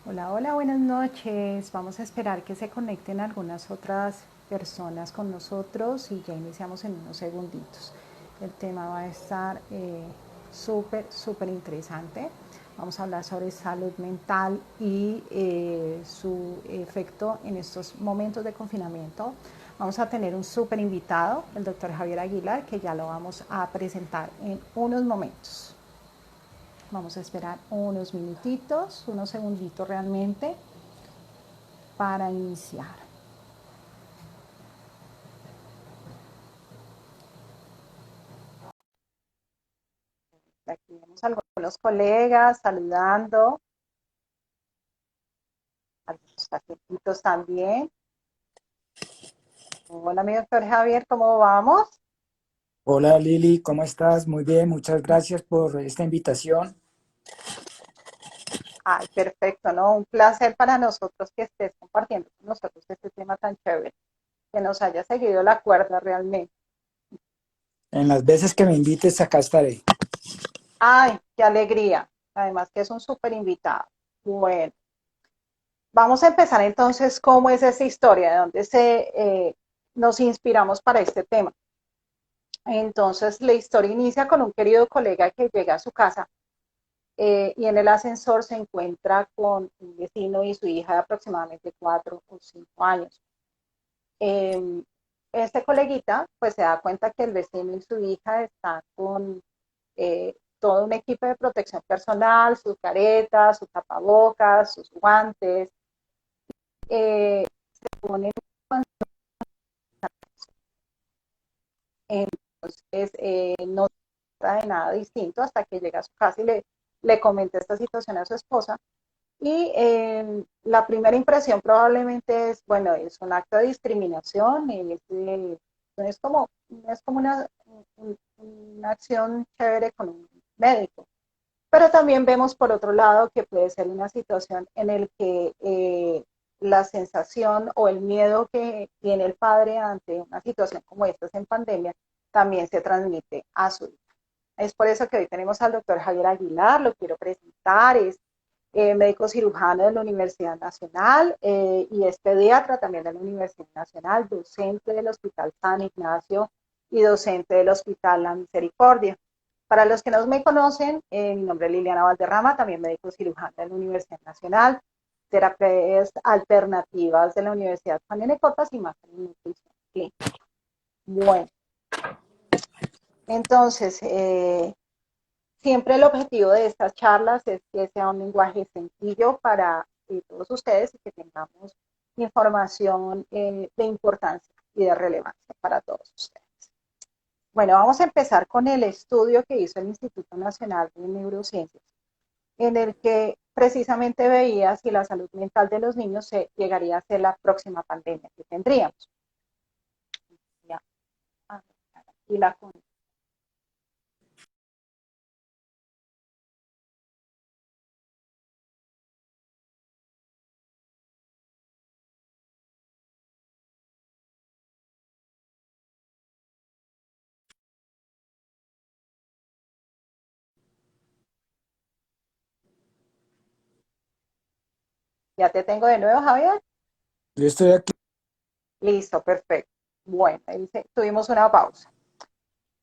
Hola, hola, buenas noches. Vamos a esperar que se conecten algunas otras personas con nosotros y ya iniciamos en unos segunditos. El tema va a estar súper interesante. Vamos a hablar sobre salud mental y su efecto en estos momentos de confinamiento. Vamos a tener un súper invitado, el doctor Javier Aguilar, que ya lo vamos a presentar en unos momentos. Vamos a esperar unos minutitos, unos segunditos realmente para iniciar. Aquí vemos a algunos colegas saludando, algunos pacientitos también. Hola, mi doctor Javier, ¿cómo vamos? Hola Lili, ¿cómo estás? Muy bien, muchas gracias por esta invitación. Ay, perfecto, ¿no? Un placer para nosotros que estés compartiendo con nosotros este tema tan chévere, que nos haya seguido la cuerda realmente. En las veces que me invites, acá estaré. Ay, qué alegría. Además que es un súper invitado. Bueno, vamos a empezar entonces cómo es esa historia, de dónde nos inspiramos para este tema. Entonces, la historia inicia con un querido colega que llega a su casa y en el ascensor se encuentra con un vecino y su hija de aproximadamente 4 o 5 años. Eh, este coleguita pues se da cuenta que el vecino y su hija están con todo un equipo de protección personal, sus caretas, sus tapabocas, sus guantes, se ponen. Entonces, no trata de nada distinto hasta que llega a su casa y le comenta esta situación a su esposa. Y la primera impresión probablemente es, bueno, es un acto de discriminación, no es como, no es como una acción chévere con un médico. Pero también vemos por otro lado que puede ser una situación en el que la sensación o el miedo que tiene el padre ante una situación como esta en pandemia también se transmite a su hija. Es por eso que hoy tenemos al doctor Javier Aguilar, lo quiero presentar, es médico cirujano de la Universidad Nacional y es pediatra también de la Universidad Nacional, docente del Hospital San Ignacio y docente del Hospital La Misericordia. Para los que no me conocen, mi nombre es Liliana Valderrama, también médico cirujano de la Universidad Nacional, terapias alternativas de la Universidad Juan N. Cotas y máster en nutrición clínica. Bueno, entonces, siempre el objetivo de estas charlas es que sea un lenguaje sencillo para todos ustedes y que tengamos información de importancia y de relevancia para todos ustedes. Bueno, vamos a empezar con el estudio que hizo el Instituto Nacional de Neurociencias, en el que precisamente veía si la salud mental de los niños se llegaría a ser la próxima pandemia que tendríamos. Ya, y la ya te tengo de nuevo, Javier. Yo estoy aquí. Listo, perfecto. Bueno, tuvimos una pausa.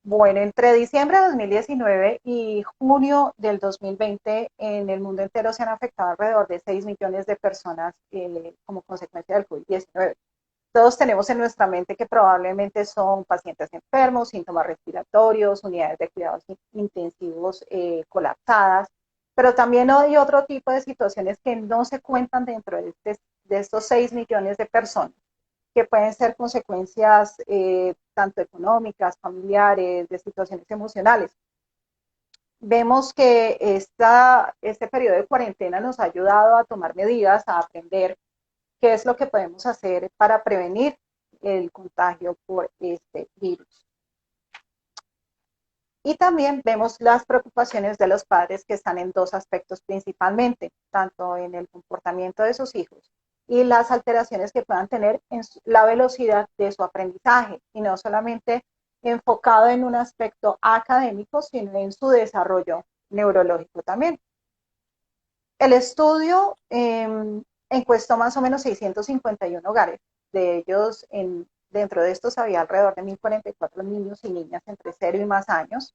Bueno, entre diciembre de 2019 y junio del 2020, en el mundo entero se han afectado alrededor de 6 millones de personas como consecuencia del COVID-19. Todos tenemos en nuestra mente que probablemente son pacientes enfermos, síntomas respiratorios, unidades de cuidados intensivos colapsadas, pero también hay otro tipo de situaciones que no se cuentan dentro de estos 6 millones de personas que pueden ser consecuencias tanto económicas, familiares, de situaciones emocionales. Vemos que este periodo de cuarentena nos ha ayudado a tomar medidas, a aprender qué es lo que podemos hacer para prevenir el contagio por este virus. Y también vemos las preocupaciones de los padres que están en dos aspectos principalmente, tanto en el comportamiento de sus hijos y las alteraciones que puedan tener en la velocidad de su aprendizaje, y no solamente enfocado en un aspecto académico, sino en su desarrollo neurológico también. El estudio encuestó más o menos 651 hogares. De ellos, dentro de estos había alrededor de 1.044 niños y niñas entre 0 y más años,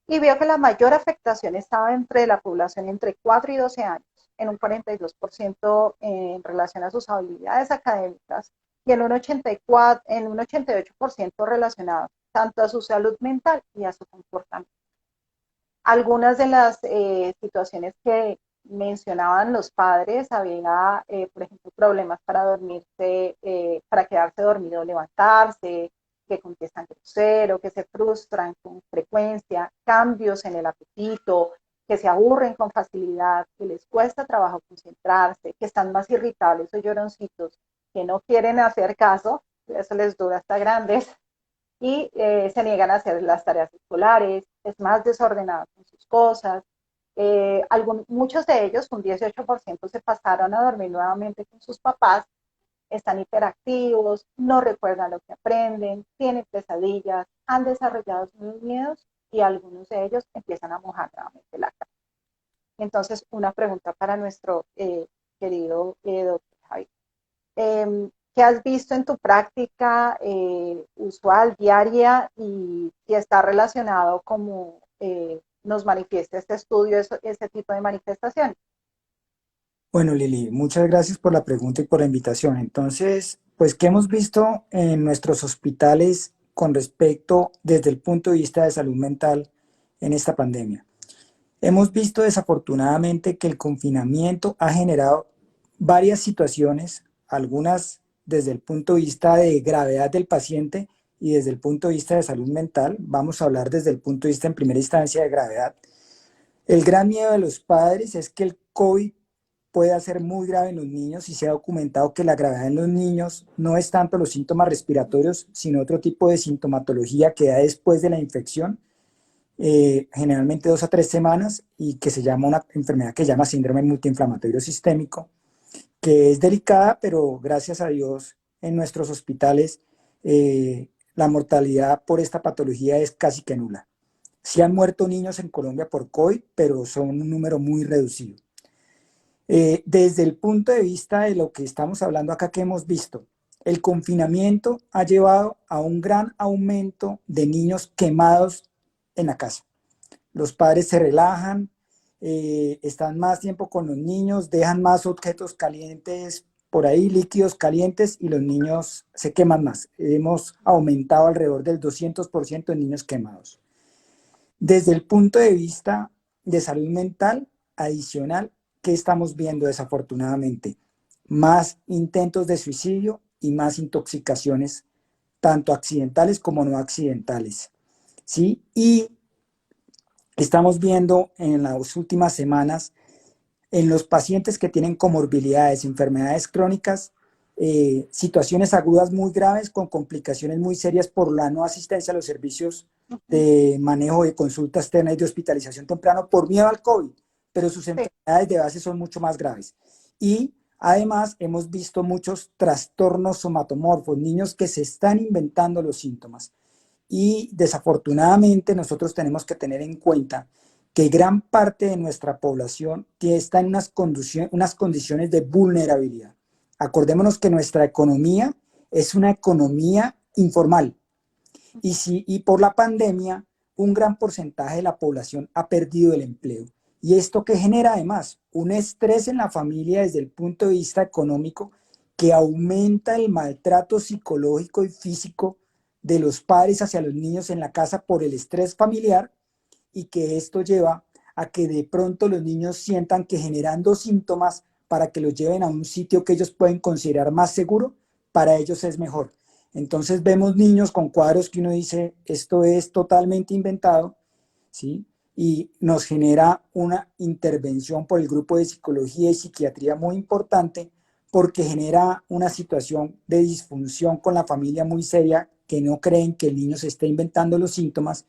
y vio que la mayor afectación estaba entre la población entre 4 y 12 años, en un 42% en relación a sus habilidades académicas y en un 88% relacionado tanto a su salud mental y a su comportamiento. Algunas de las situaciones que mencionaban los padres, había, por ejemplo, problemas para dormirse, para quedarse dormido o levantarse, que contestan grosero, que se frustran con frecuencia, cambios en el apetito, que se aburren con facilidad, que les cuesta trabajo concentrarse, que están más irritables o lloroncitos, que no quieren hacer caso, eso les dura hasta grandes, y se niegan a hacer las tareas escolares, es más desordenado con sus cosas. Muchos de ellos, un 18%, se pasaron a dormir nuevamente con sus papás, están hiperactivos, no recuerdan lo que aprenden, tienen pesadillas, han desarrollado sus miedos y algunos de ellos empiezan a mojar nuevamente la cara. Entonces, una pregunta para nuestro querido doctor Javier. ¿Qué has visto en tu práctica usual, diaria, y si está relacionado como nos manifiesta este estudio, ese tipo de manifestaciones? Bueno, Lili, muchas gracias por la pregunta y por la invitación. Entonces, pues, ¿qué hemos visto en nuestros hospitales con respecto desde el punto de vista de salud mental en esta pandemia? Hemos visto desafortunadamente que el confinamiento ha generado varias situaciones, algunas desde el punto de vista de gravedad del paciente y desde el punto de vista de salud mental. Vamos a hablar desde el punto de vista en primera instancia de gravedad. El gran miedo de los padres es que el COVID puede ser muy grave en los niños y se ha documentado que la gravedad en los niños no es tanto los síntomas respiratorios, sino otro tipo de sintomatología que da después de la infección, generalmente 2 a 3 semanas, y que se llama una enfermedad que se llama síndrome multiinflamatorio sistémico, que es delicada, pero gracias a Dios en nuestros hospitales la mortalidad por esta patología es casi que nula. Sí han muerto niños en Colombia por COVID, pero son un número muy reducido. Desde el punto de vista de lo que estamos hablando acá, que hemos visto, el confinamiento ha llevado a un gran aumento de niños quemados en la casa. Los padres se relajan, están más tiempo con los niños, dejan más objetos calientes por ahí, líquidos calientes, y los niños se queman más. Hemos aumentado alrededor del 200% de niños quemados. Desde el punto de vista de salud mental adicional, ¿qué estamos viendo desafortunadamente? Más intentos de suicidio y más intoxicaciones, tanto accidentales como no accidentales, ¿sí? Y estamos viendo en las últimas semanas en los pacientes que tienen comorbilidades, enfermedades crónicas, situaciones agudas muy graves con complicaciones muy serias por la no asistencia a los servicios de manejo de consulta externa y de hospitalización temprano por miedo al COVID, pero sus Sí. enfermedades de base son mucho más graves. Y además hemos visto muchos trastornos somatomorfos, niños que se están inventando los síntomas. Y desafortunadamente nosotros tenemos que tener en cuenta que gran parte de nuestra población está en unas condiciones de vulnerabilidad. Acordémonos que nuestra economía es una economía informal, y por la pandemia un gran porcentaje de la población ha perdido el empleo. Y esto que genera además un estrés en la familia desde el punto de vista económico, que aumenta el maltrato psicológico y físico de los padres hacia los niños en la casa por el estrés familiar, y que esto lleva a que de pronto los niños sientan que generando síntomas para que los lleven a un sitio que ellos pueden considerar más seguro, para ellos es mejor. Entonces vemos niños con cuadros que uno dice, esto es totalmente inventado, ¿sí? Y nos genera una intervención por el grupo de psicología y psiquiatría muy importante, porque genera una situación de disfunción con la familia muy seria, que no creen que el niño se esté inventando los síntomas,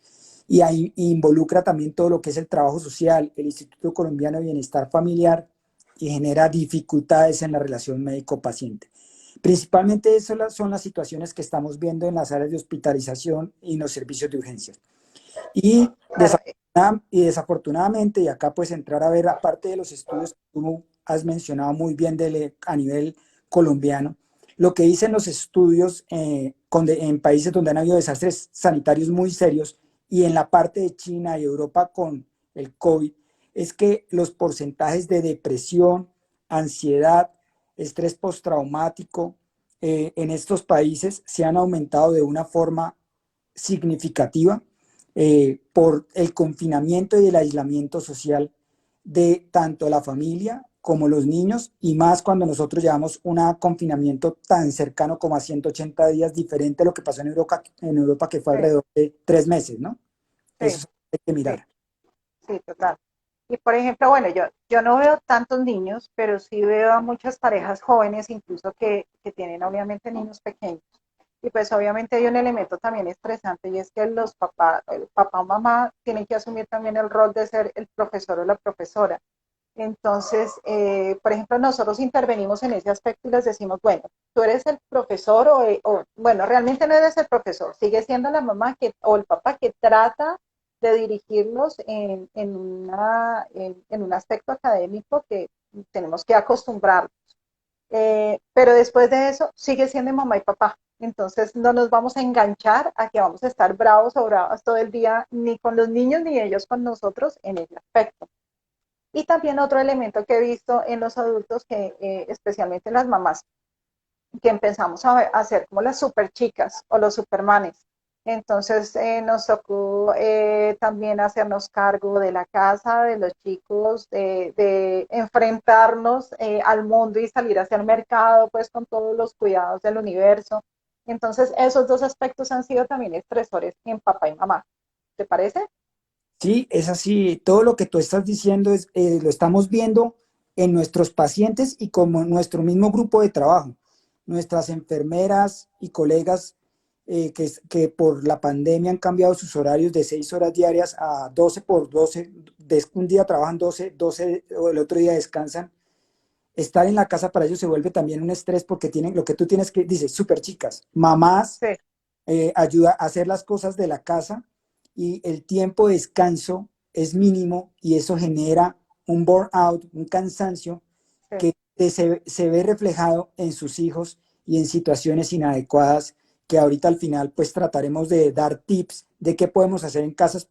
y ahí involucra también todo lo que es el trabajo social, el Instituto Colombiano de Bienestar Familiar, y genera dificultades en la relación médico-paciente. Principalmente esas son las situaciones que estamos viendo en las áreas de hospitalización y en los servicios de urgencias. Y Claro. y desafortunadamente, y acá puedes entrar a ver aparte de los estudios que tú has mencionado muy bien a nivel colombiano, lo que dicen los estudios en países donde han habido desastres sanitarios muy serios y en la parte de China y Europa con el COVID, es que los porcentajes de depresión, ansiedad, estrés postraumático en estos países se han aumentado de una forma significativa por el confinamiento y el aislamiento social de tanto la familia como los niños, y más cuando nosotros llevamos un confinamiento tan cercano como a 180 días, diferente a lo que pasó en Europa que fue sí, alrededor de 3 meses, ¿no? sí, Eso hay que sí, mirar. sí, total. Y por ejemplo, bueno, yo no veo tantos niños, pero sí veo a muchas parejas jóvenes, incluso que tienen obviamente niños pequeños. Y pues obviamente hay un elemento también estresante y es que los papás, el papá o mamá tienen que asumir también el rol de ser el profesor o la profesora. Entonces, por ejemplo, nosotros intervenimos en ese aspecto y les decimos, bueno, tú eres el profesor bueno, realmente no eres el profesor, sigue siendo la mamá o el papá que trata de dirigirlos en un aspecto académico que tenemos que acostumbrarlos. Pero después de eso, sigue siendo mamá y papá. Entonces, no nos vamos a enganchar a que vamos a estar bravos o bravas todo el día, ni con los niños ni ellos con nosotros en ese aspecto. Y también otro elemento que he visto en los adultos, que especialmente en las mamás, que empezamos a ser como las super chicas o los supermanes. Entonces nos tocó también hacernos cargo de la casa, de los chicos, de enfrentarnos al mundo y salir hacia el mercado, pues con todos los cuidados del universo. Entonces esos dos aspectos han sido también estresores en papá y mamá. ¿Te parece? Sí, es así. Todo lo que tú estás diciendo lo estamos viendo en nuestros pacientes y como nuestro mismo grupo de trabajo. Nuestras enfermeras y colegas que por la pandemia han cambiado sus horarios de 6 horas diarias a 12 por 12. Un día trabajan 12 o el otro día descansan. Estar en la casa para ellos se vuelve también un estrés porque tienen lo que tú tienes que, dices, súper chicas, mamás, Sí, ayuda a hacer las cosas de la casa y el tiempo de descanso es mínimo y eso genera un burnout, un cansancio sí, que se ve reflejado en sus hijos y en situaciones inadecuadas que ahorita al final pues trataremos de dar tips de qué podemos hacer en casas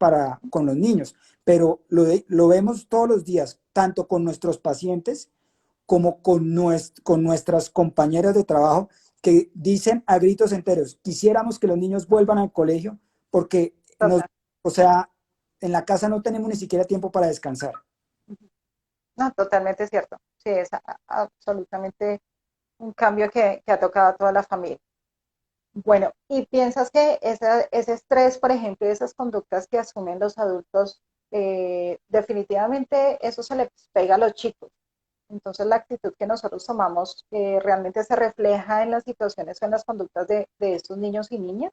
con los niños, pero lo vemos todos los días, tanto con nuestros pacientes como con nuestras compañeras de trabajo que dicen a gritos enteros, quisiéramos que los niños vuelvan al colegio porque total. o sea, en la casa no tenemos ni siquiera tiempo para descansar. No, totalmente cierto. Sí, es absolutamente un cambio que ha tocado a toda la familia. Bueno, ¿y piensas que ese estrés, por ejemplo, y esas conductas que asumen los adultos, definitivamente eso se les pega a los chicos? Entonces, la actitud que nosotros tomamos realmente se refleja en las situaciones o en las conductas de estos niños y niñas.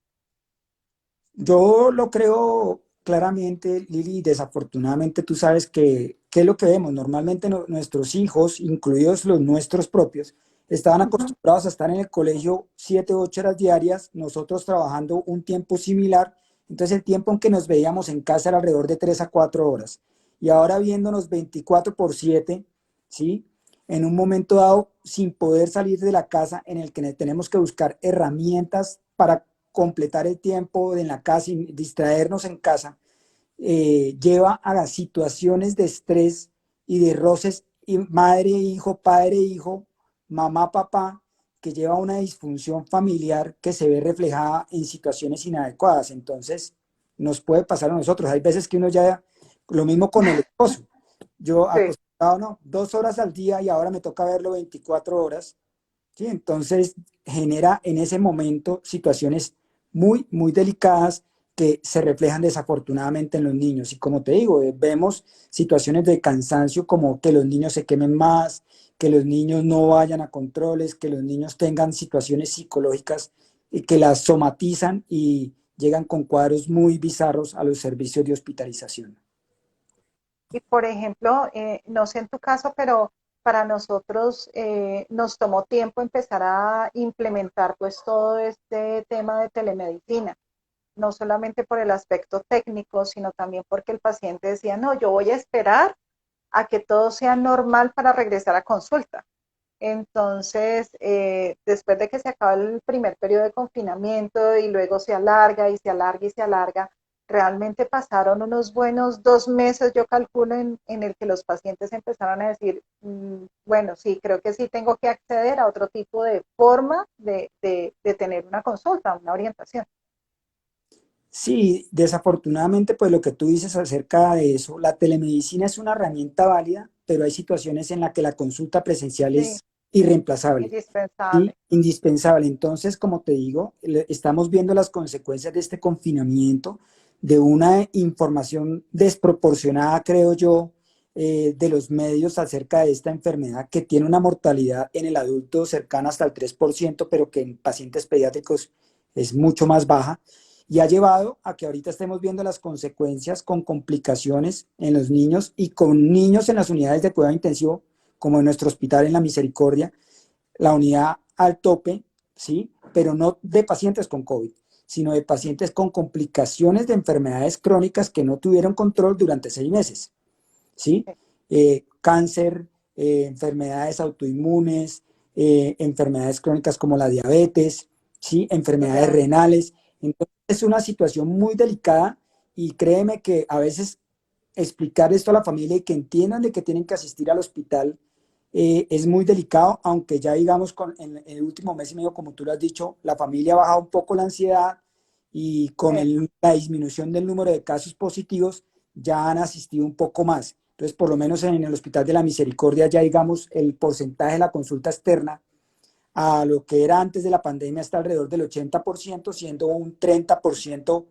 Yo lo creo claramente, Lili, desafortunadamente tú sabes que, ¿qué es lo que vemos? Normalmente nuestros hijos, incluidos los nuestros propios, estaban Ujú. acostumbrados a estar en el colegio 7 u 8 horas diarias, nosotros trabajando un tiempo similar, entonces el tiempo en que nos veíamos en casa era alrededor de 3 a 4 horas. Y ahora viéndonos 24/7, ¿sí? En un momento dado, sin poder salir de la casa, en el que tenemos que buscar herramientas para completar el tiempo en la casa y distraernos en casa, lleva a las situaciones de estrés y de roces y madre, hijo, padre, hijo, mamá, papá, que lleva a una disfunción familiar que se ve reflejada en situaciones inadecuadas. Entonces, nos puede pasar a nosotros. Hay veces que uno ya, lo mismo con el esposo. Yo Sí, acostumbrado, no, 2 horas al día y ahora me toca verlo 24 horas. ¿Sí? Entonces genera en ese momento situaciones muy, muy delicadas que se reflejan desafortunadamente en los niños. Y como te digo, vemos situaciones de cansancio como que los niños se quemen más, que los niños no vayan a controles, que los niños tengan situaciones psicológicas y que las somatizan y llegan con cuadros muy bizarros a los servicios de hospitalización. y por ejemplo, no sé en tu caso, pero para nosotros nos tomó tiempo empezar a implementar pues todo este tema de telemedicina. no solamente por el aspecto técnico, sino también porque el paciente decía, no, yo voy a esperar a que todo sea normal para regresar a consulta. Entonces, después de que se acaba el primer periodo de confinamiento y luego se alarga y se alarga y se alarga, realmente pasaron unos buenos 2 meses, yo calculo, en el que los pacientes empezaron a decir, bueno, sí, creo que sí tengo que acceder a otro tipo de forma de tener una consulta, una orientación. Sí, desafortunadamente, pues lo que tú dices acerca de eso, la telemedicina es una herramienta válida, pero hay situaciones en las que la consulta presencial Sí, es irreemplazable. indispensable. Sí, indispensable. Entonces, como te digo, estamos viendo las consecuencias de este confinamiento, de una información desproporcionada, creo yo, de los medios acerca de esta enfermedad que tiene una mortalidad en el adulto cercana hasta el 3%, pero que en pacientes pediátricos es mucho más baja, y ha llevado a que ahorita estemos viendo las consecuencias con complicaciones en los niños y con niños en las unidades de cuidado intensivo, como en nuestro hospital en La Misericordia, la unidad al tope, ¿sí? Pero no de pacientes con COVID, sino de pacientes con complicaciones de enfermedades crónicas que no tuvieron control durante 6 meses, ¿sí? Cáncer, enfermedades autoinmunes, enfermedades crónicas como la diabetes, ¿sí? Los Enfermedades diabetes. renales. Entonces es una situación muy delicada y créeme que a veces explicar esto a la familia y que entiendan de que tienen que asistir al hospital es muy delicado, aunque ya digamos en el último mes y medio, como tú lo has dicho, la familia ha bajado un poco la ansiedad y con Sí. la disminución del número de casos positivos ya han asistido un poco más. Entonces, por lo menos en el Hospital de la Misericordia ya digamos el porcentaje de la consulta externa a lo que era antes de la pandemia está alrededor del 80%, siendo un 30%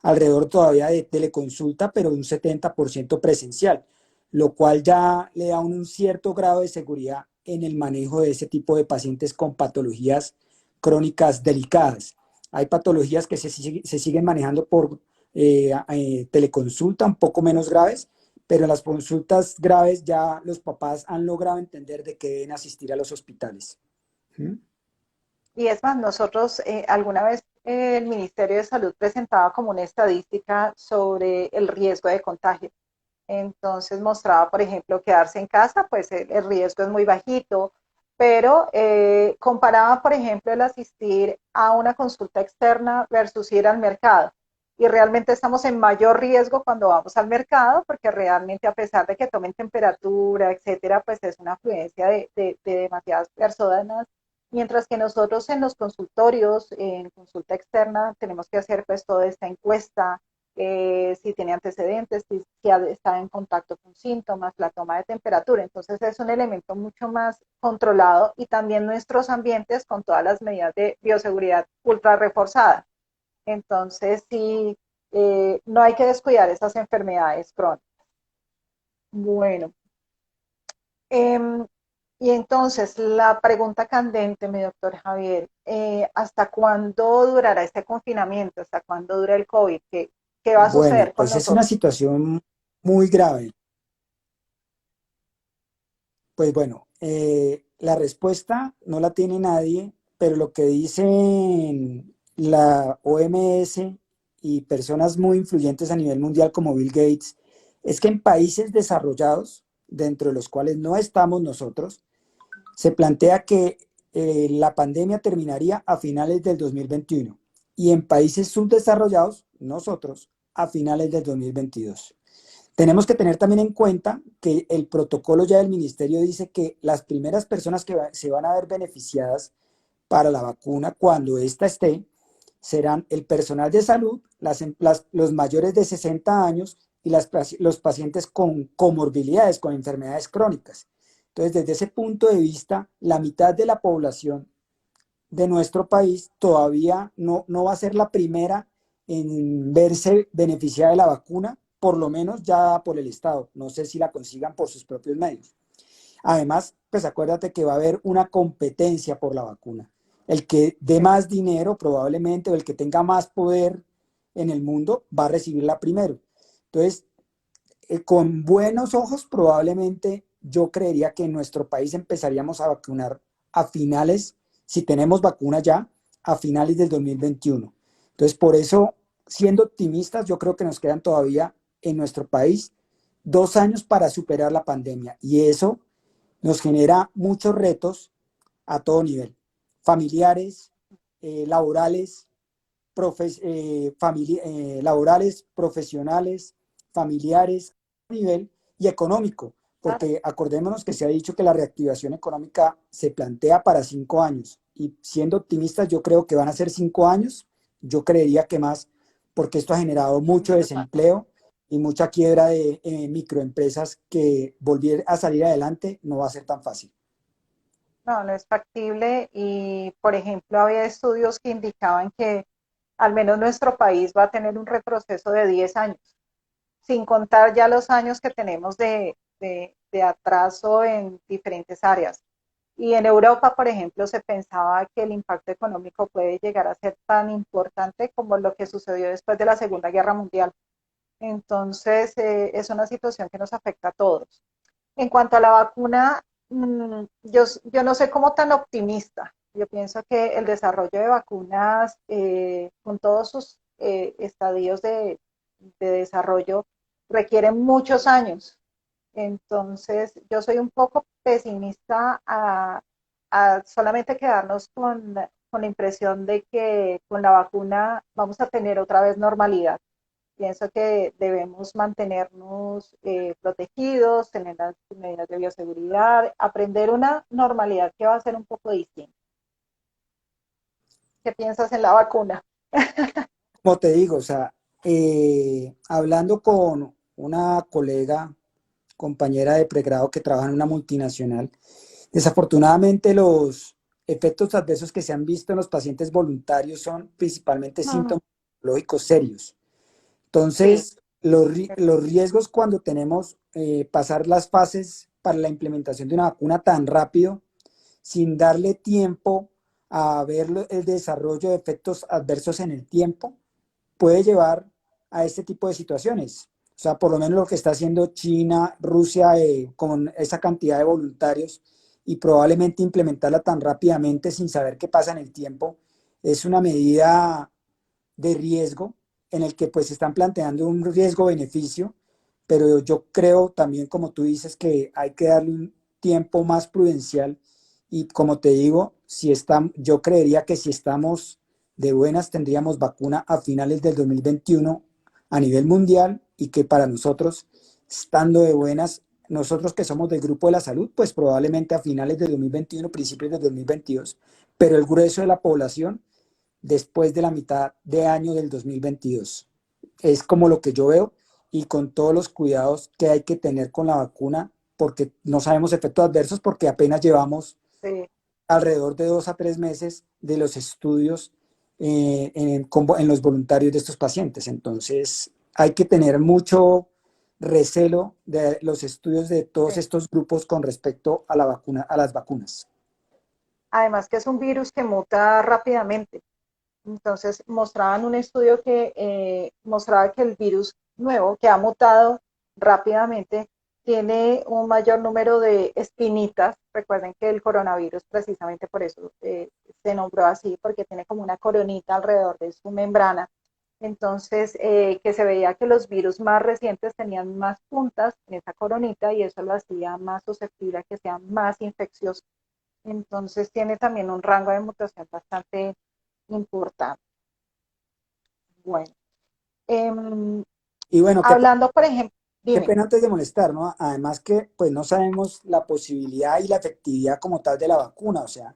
alrededor todavía de teleconsulta, pero un 70% presencial, lo cual ya le da un cierto grado de seguridad en el manejo de ese tipo de pacientes con patologías crónicas delicadas. Hay patologías que se siguen manejando por teleconsulta, un poco menos graves, pero en las consultas graves ya los papás han logrado entender de que deben asistir a los hospitales. ¿Mm? Y es más, nosotros alguna vez el Ministerio de Salud presentaba como una estadística sobre el riesgo de contagio. Entonces mostraba, por ejemplo, quedarse en casa, pues el riesgo es muy bajito, pero comparaba, por ejemplo, el asistir a una consulta externa versus ir al mercado. Y realmente estamos en mayor riesgo cuando vamos al mercado, porque realmente a pesar de que tomen temperatura, etcétera, pues es una afluencia de demasiadas personas, mientras que nosotros en los consultorios, en consulta externa, tenemos que hacer pues toda esta encuesta, si tiene antecedentes, si está en contacto con síntomas, la toma de temperatura. Entonces es un elemento mucho más controlado y también nuestros ambientes con todas las medidas de bioseguridad ultra reforzadas. Entonces sí, no hay que descuidar esas enfermedades crónicas. Bueno, eh, y entonces la pregunta candente, mi doctor Javier, ¿hasta cuándo durará este confinamiento? ¿Hasta cuándo dura el COVID? ¿Qué va a Bueno, suceder con pues es una nosotros? situación muy grave. Pues bueno, la respuesta no la tiene nadie, pero lo que dicen la OMS y personas muy influyentes a nivel mundial como Bill Gates es que en países desarrollados, dentro de los cuales no estamos nosotros, se plantea que la pandemia terminaría a finales del 2021 y en países subdesarrollados, nosotros, a finales del 2022. Tenemos que tener también en cuenta que el protocolo ya del ministerio dice que las primeras personas que se van a ver beneficiadas para la vacuna cuando ésta esté serán el personal de salud, los mayores de 60 años y los pacientes con comorbilidades, con enfermedades crónicas. Entonces, desde ese punto de vista, la mitad de la población de nuestro país todavía no va a ser la primera en verse beneficiada de la vacuna, por lo menos ya por el Estado. No sé si la consigan por sus propios medios. Además, pues acuérdate que va a haber una competencia por la vacuna. El que dé Sí. más dinero probablemente o el que tenga más poder en el mundo va a recibirla primero. Entonces, con buenos ojos probablemente yo creería que en nuestro país empezaríamos a vacunar a finales, si tenemos vacuna ya, a finales del 2021. Entonces, por eso siendo optimistas, yo creo que nos quedan todavía en nuestro país 2 años para superar la pandemia y eso nos genera muchos retos a todo nivel, familiares, laborales, laborales, profesionales, familiares, a nivel y económico, Claro. porque acordémonos que se ha dicho que la reactivación económica se plantea para 5 años y siendo optimistas yo creo que van a ser 5 años, yo creería que más, porque esto ha generado mucho Muchos años. desempleo y mucha quiebra de microempresas que volver a salir adelante no va a ser tan fácil. No, no es factible y, por ejemplo, había estudios que indicaban que al menos nuestro país va a tener un retroceso de 10 años, sin contar ya los años que tenemos de atraso en diferentes áreas. Y en Europa, por ejemplo, se pensaba que el impacto económico puede llegar a ser tan importante como lo que sucedió después de la Segunda Guerra Mundial. Entonces, es una situación que nos afecta a todos. En cuanto a la vacuna, yo no soy como tan optimista. Yo pienso que el desarrollo de vacunas, con todos sus estadios de desarrollo, requieren muchos años. Entonces, yo soy un poco pesimista a solamente quedarnos con la impresión de que con la vacuna vamos a tener otra vez normalidad. Pienso que debemos mantenernos protegidos, tener las medidas de bioseguridad, aprender una normalidad que va a ser un poco distinta. ¿Qué piensas en la vacuna? Como te digo, o sea, hablando con una colega, compañera de pregrado que trabaja en una multinacional, desafortunadamente los efectos adversos que se han visto en los pacientes voluntarios son principalmente Mm, síntomas psicológicos serios. sí, Entonces, los riesgos cuando tenemos pasar las fases para la implementación de una vacuna tan rápido, sin darle tiempo a ver el desarrollo de efectos adversos en el tiempo, puede llevar a este tipo de situaciones. O sea, por lo menos lo que está haciendo China, Rusia, con esa cantidad de voluntarios y probablemente implementarla tan rápidamente sin saber qué pasa en el tiempo, es una medida de riesgo en el que pues están planteando un riesgo-beneficio, pero yo creo también, como tú dices, que hay que darle un tiempo más prudencial y como te digo, si están, yo creería que si estamos de buenas tendríamos vacuna a finales del 2021 a nivel mundial y que para nosotros, estando de buenas, nosotros que somos del grupo de la salud, pues probablemente a finales de 2021, principios de 2022, pero el grueso de la población después de la mitad de año del 2022. Es como lo que yo veo y con todos los cuidados que hay que tener con la vacuna, porque no sabemos efectos adversos, porque apenas llevamos sí. alrededor de 2 a 3 meses de los estudios en los voluntarios de estos pacientes. Entonces, hay que tener mucho recelo de los estudios de todos Sí. estos grupos con respecto a la vacuna, a las vacunas. Además que es un virus que muta rápidamente. Entonces, mostraban un estudio que mostraba que el virus nuevo, que ha mutado rápidamente, tiene un mayor número de espinitas. Recuerden que el coronavirus, precisamente por eso se nombró así, porque tiene como una coronita alrededor de su membrana. Entonces, que se veía que los virus más recientes tenían más puntas en esa coronita y eso lo hacía más susceptible a que sea más infeccioso. Entonces, tiene también un rango de mutación bastante importante. Bueno, Y bueno, hablando, por ejemplo, qué dime. pena antes de molestar, ¿no? Además que pues no sabemos la posibilidad y la efectividad como tal de la vacuna, o sea,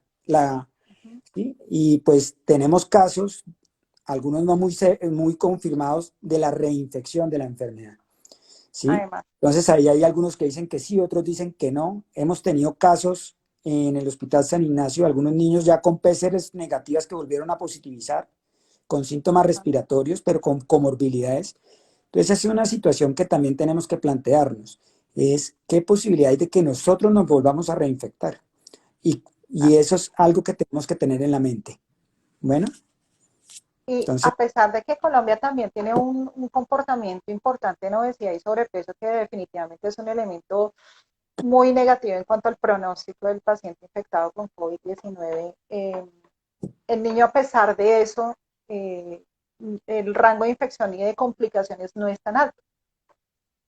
¿sí? Y pues tenemos casos, algunos no muy confirmados, de la reinfección de la enfermedad, ¿sí? Además, Entonces ahí hay algunos que dicen que sí, otros dicen que no. Hemos tenido casos en el Hospital San Ignacio, algunos niños ya con PCRs negativas que volvieron a positivizar, con síntomas respiratorios, pero con comorbilidades. Entonces, es una situación que también tenemos que plantearnos, es qué posibilidad hay de que nosotros nos volvamos a reinfectar. Y eso es algo que tenemos que tener en la mente. Bueno, y entonces, a pesar de que Colombia también tiene un comportamiento importante en obesidad y sobrepeso, que definitivamente es un elemento muy negativo en cuanto al pronóstico del paciente infectado con COVID-19, el niño a pesar de eso, el rango de infección y de complicaciones no es tan alto.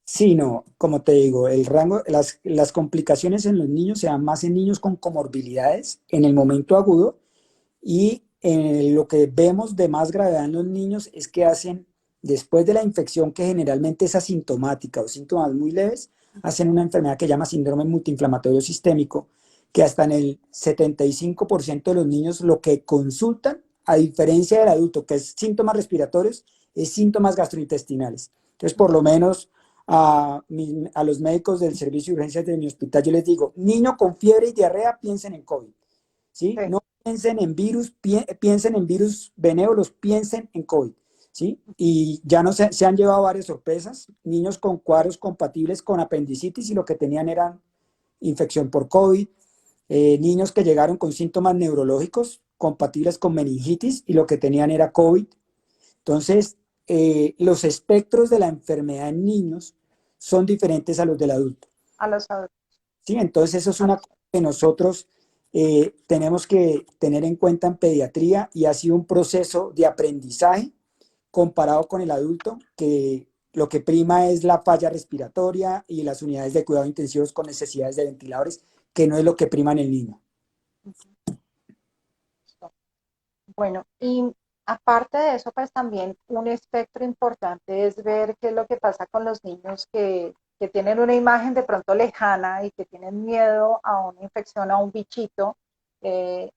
Sí, no, como te digo, el rango, las complicaciones en los niños se dan más en niños con comorbilidades en el momento agudo y lo que vemos de más gravedad en los niños es que hacen, después de la infección que generalmente es asintomática o síntomas muy leves, hacen una enfermedad que se llama síndrome multiinflamatorio sistémico, que hasta en el 75% de los niños lo que consultan, a diferencia del adulto, que es síntomas respiratorios, es síntomas gastrointestinales. Entonces, por lo menos a los médicos del servicio de urgencias de mi hospital, yo les digo, niño con fiebre y diarrea, piensen en COVID, ¿sí? Sí, No piensen en virus, piensen en virus benévolos, piensen en COVID, ¿sí? Y ya no se han llevado varias sorpresas, niños con sí. cuadros compatibles con apendicitis y lo que tenían era infección por COVID, niños que llegaron con síntomas neurológicos compatibles con meningitis y lo que tenían era COVID. Entonces, los espectros de la enfermedad en niños son diferentes a los del adulto. A los adultos, ¿Sí? Entonces, eso es a una los cosa que nosotros tenemos que tener en cuenta en pediatría y ha sido un proceso de aprendizaje comparado con el adulto, que lo que prima es la falla respiratoria y las unidades de cuidado intensivos con necesidades de ventiladores, que no es lo que prima en el niño. adultos. Bueno, y aparte de eso, pues también un espectro importante es ver qué es lo que pasa con los niños que tienen una imagen de pronto lejana y que tienen miedo a una infección, a un bichito, eh,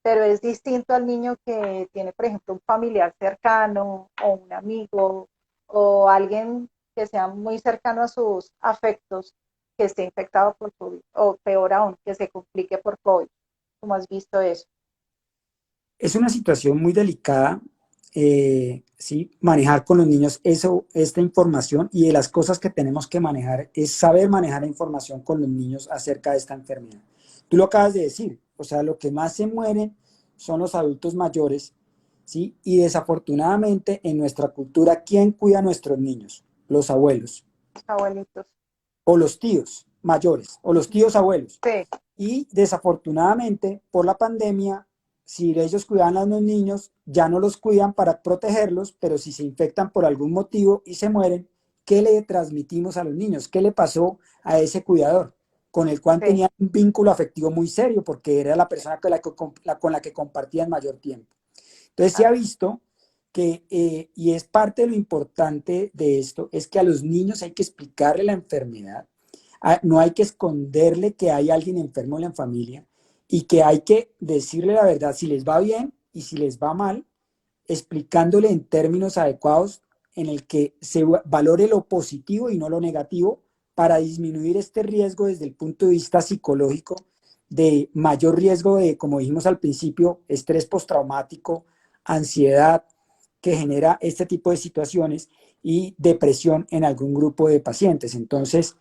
pero es distinto al niño que tiene, por ejemplo, un familiar cercano o un amigo o alguien que sea muy cercano a sus afectos que esté infectado por COVID o peor aún, que se complique por COVID. ¿Cómo has visto eso? Es una situación muy delicada, ¿sí? Manejar con los niños esta información, y de las cosas que tenemos que manejar es saber manejar la información con los niños acerca de esta enfermedad. Tú lo acabas de decir, o sea, lo que más se mueren son los adultos mayores, ¿sí? Y desafortunadamente en nuestra cultura, ¿quién cuida a nuestros niños? Los abuelos Los abuelitos. o los tíos mayores o los tíos abuelos. Sí, Y desafortunadamente, por la pandemia, si ellos cuidaban a los niños, ya no los cuidan para protegerlos, pero si se infectan por algún motivo y se mueren, ¿qué le transmitimos a los niños? ¿Qué le pasó a ese cuidador? Con el cual sí. tenía un vínculo afectivo muy serio, porque era la persona con la que compartían mayor tiempo. Entonces se ha visto que, y es parte de lo importante de esto, es que a los niños hay que explicarle la enfermedad, no hay que esconderle que hay alguien enfermo en la familia y que hay que decirle la verdad si les va bien y si les va mal, explicándole en términos adecuados en el que se valore lo positivo y no lo negativo para disminuir este riesgo desde el punto de vista psicológico, de mayor riesgo de, como dijimos al principio, estrés postraumático, ansiedad que genera este tipo de situaciones y depresión en algún grupo de pacientes. Entonces,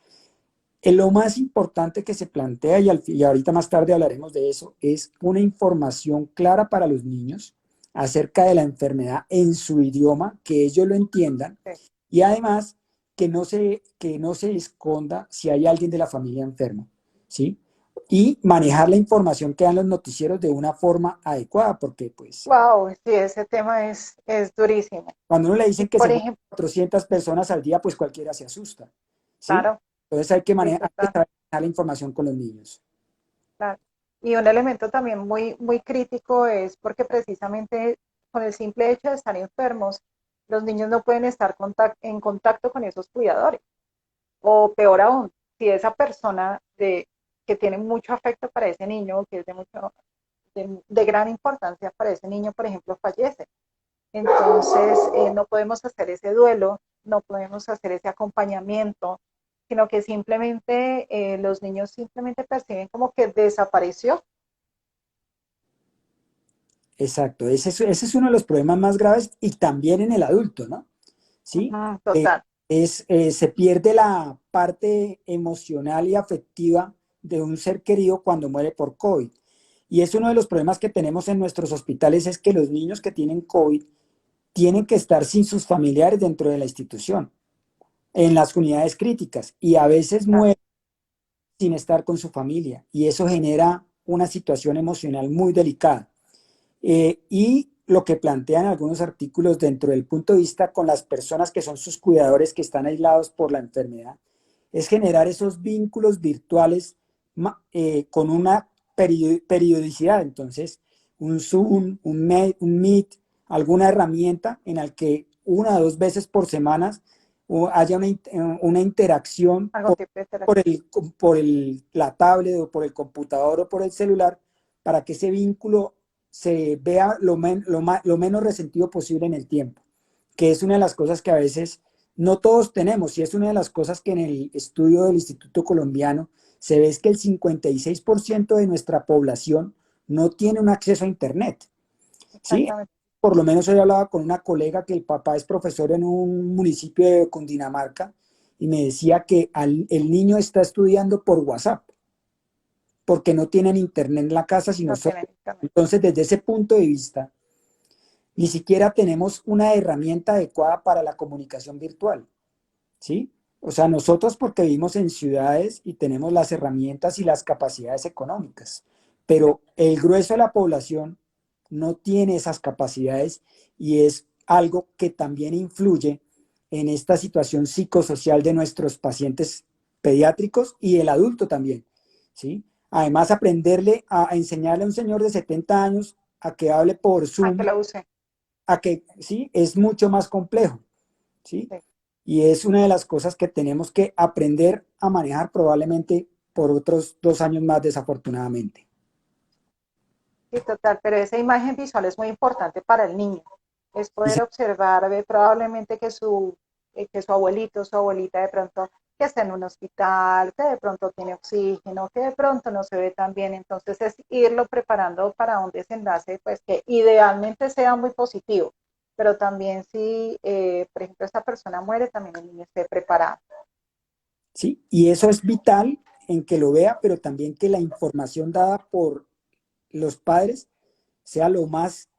lo más importante que se plantea, y ahorita más tarde hablaremos de eso, es una información clara para los niños acerca de la enfermedad en su idioma, que ellos lo entiendan, Sí. y además que no se esconda si hay alguien de la familia enfermo, ¿sí? Y manejar la información que dan los noticieros de una forma adecuada, porque pues Wow, sí, ese tema es durísimo. cuando uno le Y dicen que se por mueren ejemplo, 400 personas al día, pues cualquiera se asusta, ¿sí? claro, Entonces sí, hay que total, saber manejar la información con los niños. claro. Y un elemento también muy, muy crítico es porque precisamente con el simple hecho de estar enfermos, los niños no pueden estar en contacto con esos cuidadores. O peor aún, si esa persona que tiene mucho afecto para ese niño, que es de gran importancia para ese niño, por ejemplo, fallece. Entonces, no podemos hacer ese duelo, no podemos hacer ese acompañamiento, sino que simplemente los niños simplemente perciben como que desapareció. Exacto, ese es uno de los problemas más graves y también en el adulto, ¿no? ¿Sí? Ujú, total. Se pierde la parte emocional y afectiva de un ser querido cuando muere por COVID. Y es uno de los problemas que tenemos en nuestros hospitales, es que los niños que tienen COVID tienen que estar sin sus familiares dentro de la institución, en las unidades críticas, y a veces Claro. mueren sin estar con su familia. Y eso genera una situación emocional muy delicada. Y lo que plantean algunos artículos dentro del punto de vista con las personas que son sus cuidadores que están aislados por la enfermedad, es generar esos vínculos virtuales con una periodicidad. Entonces, un Zoom, un Meet, alguna herramienta en la que una o dos veces por semana haya una interacción algún tipo de por, interacción. la tablet o por el computador o por el celular, para que ese vínculo se vea lo menos resentido posible en el tiempo, que es una de las cosas que a veces no todos tenemos, y es una de las cosas que en el estudio del Instituto Colombiano se ve, es que el 56% de nuestra población no tiene un acceso a Internet, ¿sí? Exactamente. Por lo menos hoy hablaba con una colega que el papá es profesor en un municipio de Cundinamarca y me decía que el niño está estudiando por WhatsApp porque no tienen Internet en la casa, sino No solo. tienen internet. Entonces, desde ese punto de vista, ni siquiera tenemos una herramienta adecuada para la comunicación virtual, ¿sí? O sea, nosotros porque vivimos en ciudades y tenemos las herramientas y las capacidades económicas, pero el grueso de la población no tiene esas capacidades y es algo que también influye en esta situación psicosocial de nuestros pacientes pediátricos y el adulto también, ¿sí? Además, aprenderle a enseñarle a un señor de 70 años a que hable por A que Zoom, lo use. a que, ¿sí? Es mucho más complejo, ¿sí? Sí. Y es una de las cosas que tenemos que aprender a manejar probablemente por otros 2 años más, desafortunadamente. Sí, total, pero esa imagen visual es muy importante para el niño. Es Y poder se- observar probablemente que su abuelito, su abuelita de pronto que está en un hospital, que de pronto tiene oxígeno, que de pronto no se ve tan bien. Entonces es irlo preparando para un desenlace, pues que idealmente sea muy positivo, pero también si, por ejemplo, esta persona muere, también el niño esté preparado. ¿Sí? Y eso es vital en que lo vea, pero también que la información dada por los padres sea lo más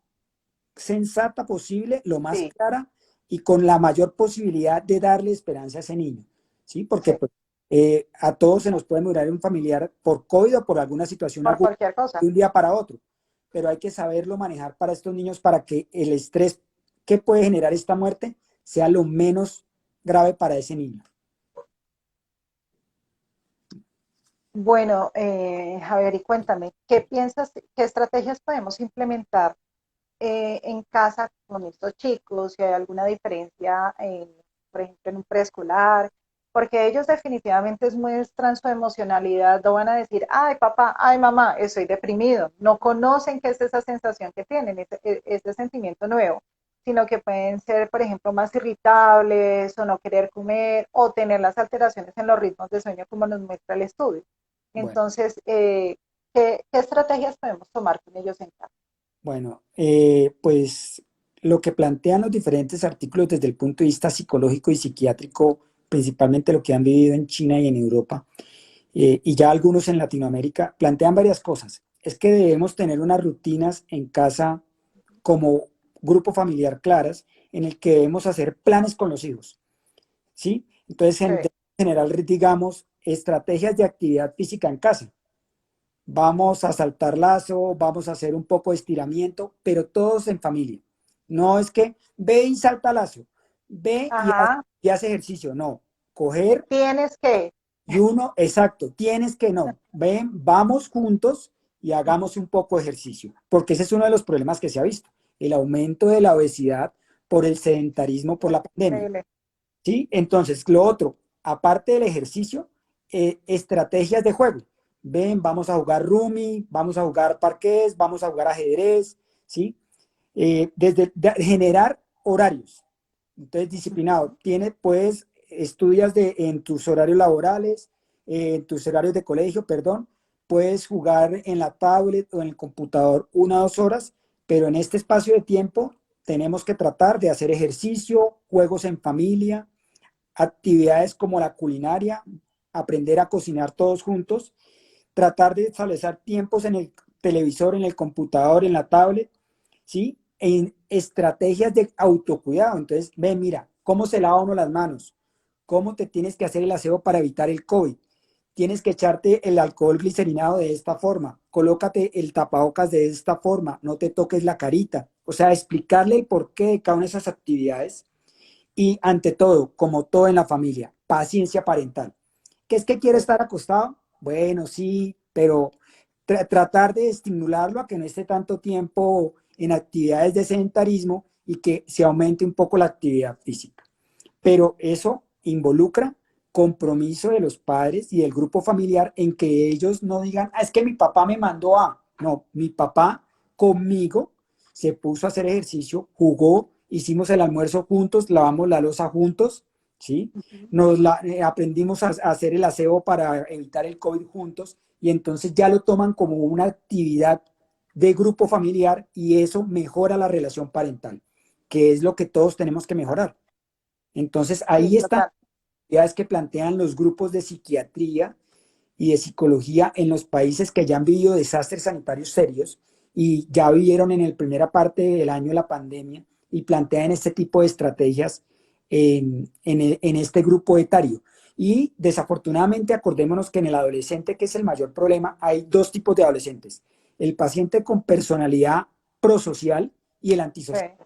sensata posible, lo más Sí, clara y con la mayor posibilidad de darle esperanza a ese niño, ¿sí? Porque sí, pues, a todos se nos puede morir un familiar por COVID o por alguna situación por aguda cualquier cosa. de un día para otro, pero hay que saberlo manejar para estos niños para que el estrés que puede generar esta muerte sea lo menos grave para ese niño. Bueno, Javier, y cuéntame, ¿qué piensas, qué estrategias podemos implementar en casa con estos chicos? Si hay alguna diferencia, por ejemplo, en un preescolar, porque ellos definitivamente muestran su emocionalidad, no van a decir, ay papá, ay mamá, estoy deprimido, no conocen qué es esa sensación que tienen, ese sentimiento nuevo, sino que pueden ser, por ejemplo, más irritables o no querer comer o tener las alteraciones en los ritmos de sueño como nos muestra el estudio. Bueno, Entonces, qué estrategias podemos tomar con ellos en casa? bueno, pues lo que plantean los diferentes artículos desde el punto de vista psicológico y psiquiátrico, principalmente lo que han vivido en China y en Europa, y ya algunos en Latinoamérica, plantean varias cosas. Es que debemos tener unas rutinas en casa como grupo familiar claras en el que debemos hacer planes con los hijos, ¿sí? Entonces, Sí. en general, digamos, estrategias de actividad física en casa. Vamos a saltar lazo, vamos a hacer un poco de estiramiento, pero todos en familia. No es que ve y salta lazo, ve Ajá, y hace ejercicio. No, coger tienes que, y uno, exacto, tienes que no. Ven, vamos juntos y hagamos un poco de ejercicio, porque ese es uno de los problemas que se ha visto, el aumento de la obesidad por el sedentarismo, por la pandemia. increíble. ¿Sí? Entonces, lo otro, aparte del ejercicio, estrategias de juego. Ven, vamos a jugar rumi, vamos a jugar parqués, vamos a jugar ajedrez, ¿sí? Generar horarios. Entonces, disciplinado. Puedes, estudias en tus horarios laborales, en tus horarios de colegio, perdón, puedes jugar en la tablet o en el computador 1 o 2 horas, pero en este espacio de tiempo tenemos que tratar de hacer ejercicio, juegos en familia, actividades como la culinaria, aprender a cocinar todos juntos, tratar de establecer tiempos en el televisor, en el computador, en la tablet, ¿sí? En estrategias de autocuidado. Entonces, ve, mira, cómo se lava uno las manos, cómo te tienes que hacer el aseo para evitar el COVID. Tienes que echarte el alcohol glicerinado de esta forma, colócate el tapabocas de esta forma, no te toques la carita, o sea, explicarle el porqué de cada una de esas actividades y ante todo, como todo en la familia, paciencia parental. ¿Qué es que quiere estar acostado? Bueno, sí, pero tratar de estimularlo a que no esté tanto tiempo en actividades de sedentarismo y que se aumente un poco la actividad física. Pero eso involucra compromiso de los padres y del grupo familiar en que ellos no digan, ah, es que mi papá me mandó a, no, mi papá conmigo se puso a hacer ejercicio, jugó, hicimos el almuerzo juntos, lavamos la loza juntos, ¿sí? Ujú. Aprendimos a hacer el aseo para evitar el COVID juntos y entonces ya lo toman como una actividad de grupo familiar y eso mejora la relación parental, que es lo que todos tenemos que mejorar. Entonces Sí, ahí están total. las ideas que plantean los grupos de psiquiatría y de psicología en los países que ya han vivido desastres sanitarios serios y ya vivieron en la primera parte del año la pandemia y plantean este tipo de estrategias en este grupo etario. Y desafortunadamente acordémonos que en el adolescente, que es el mayor problema, hay dos tipos de adolescentes. El paciente con personalidad prosocial y el Sí. antisocial.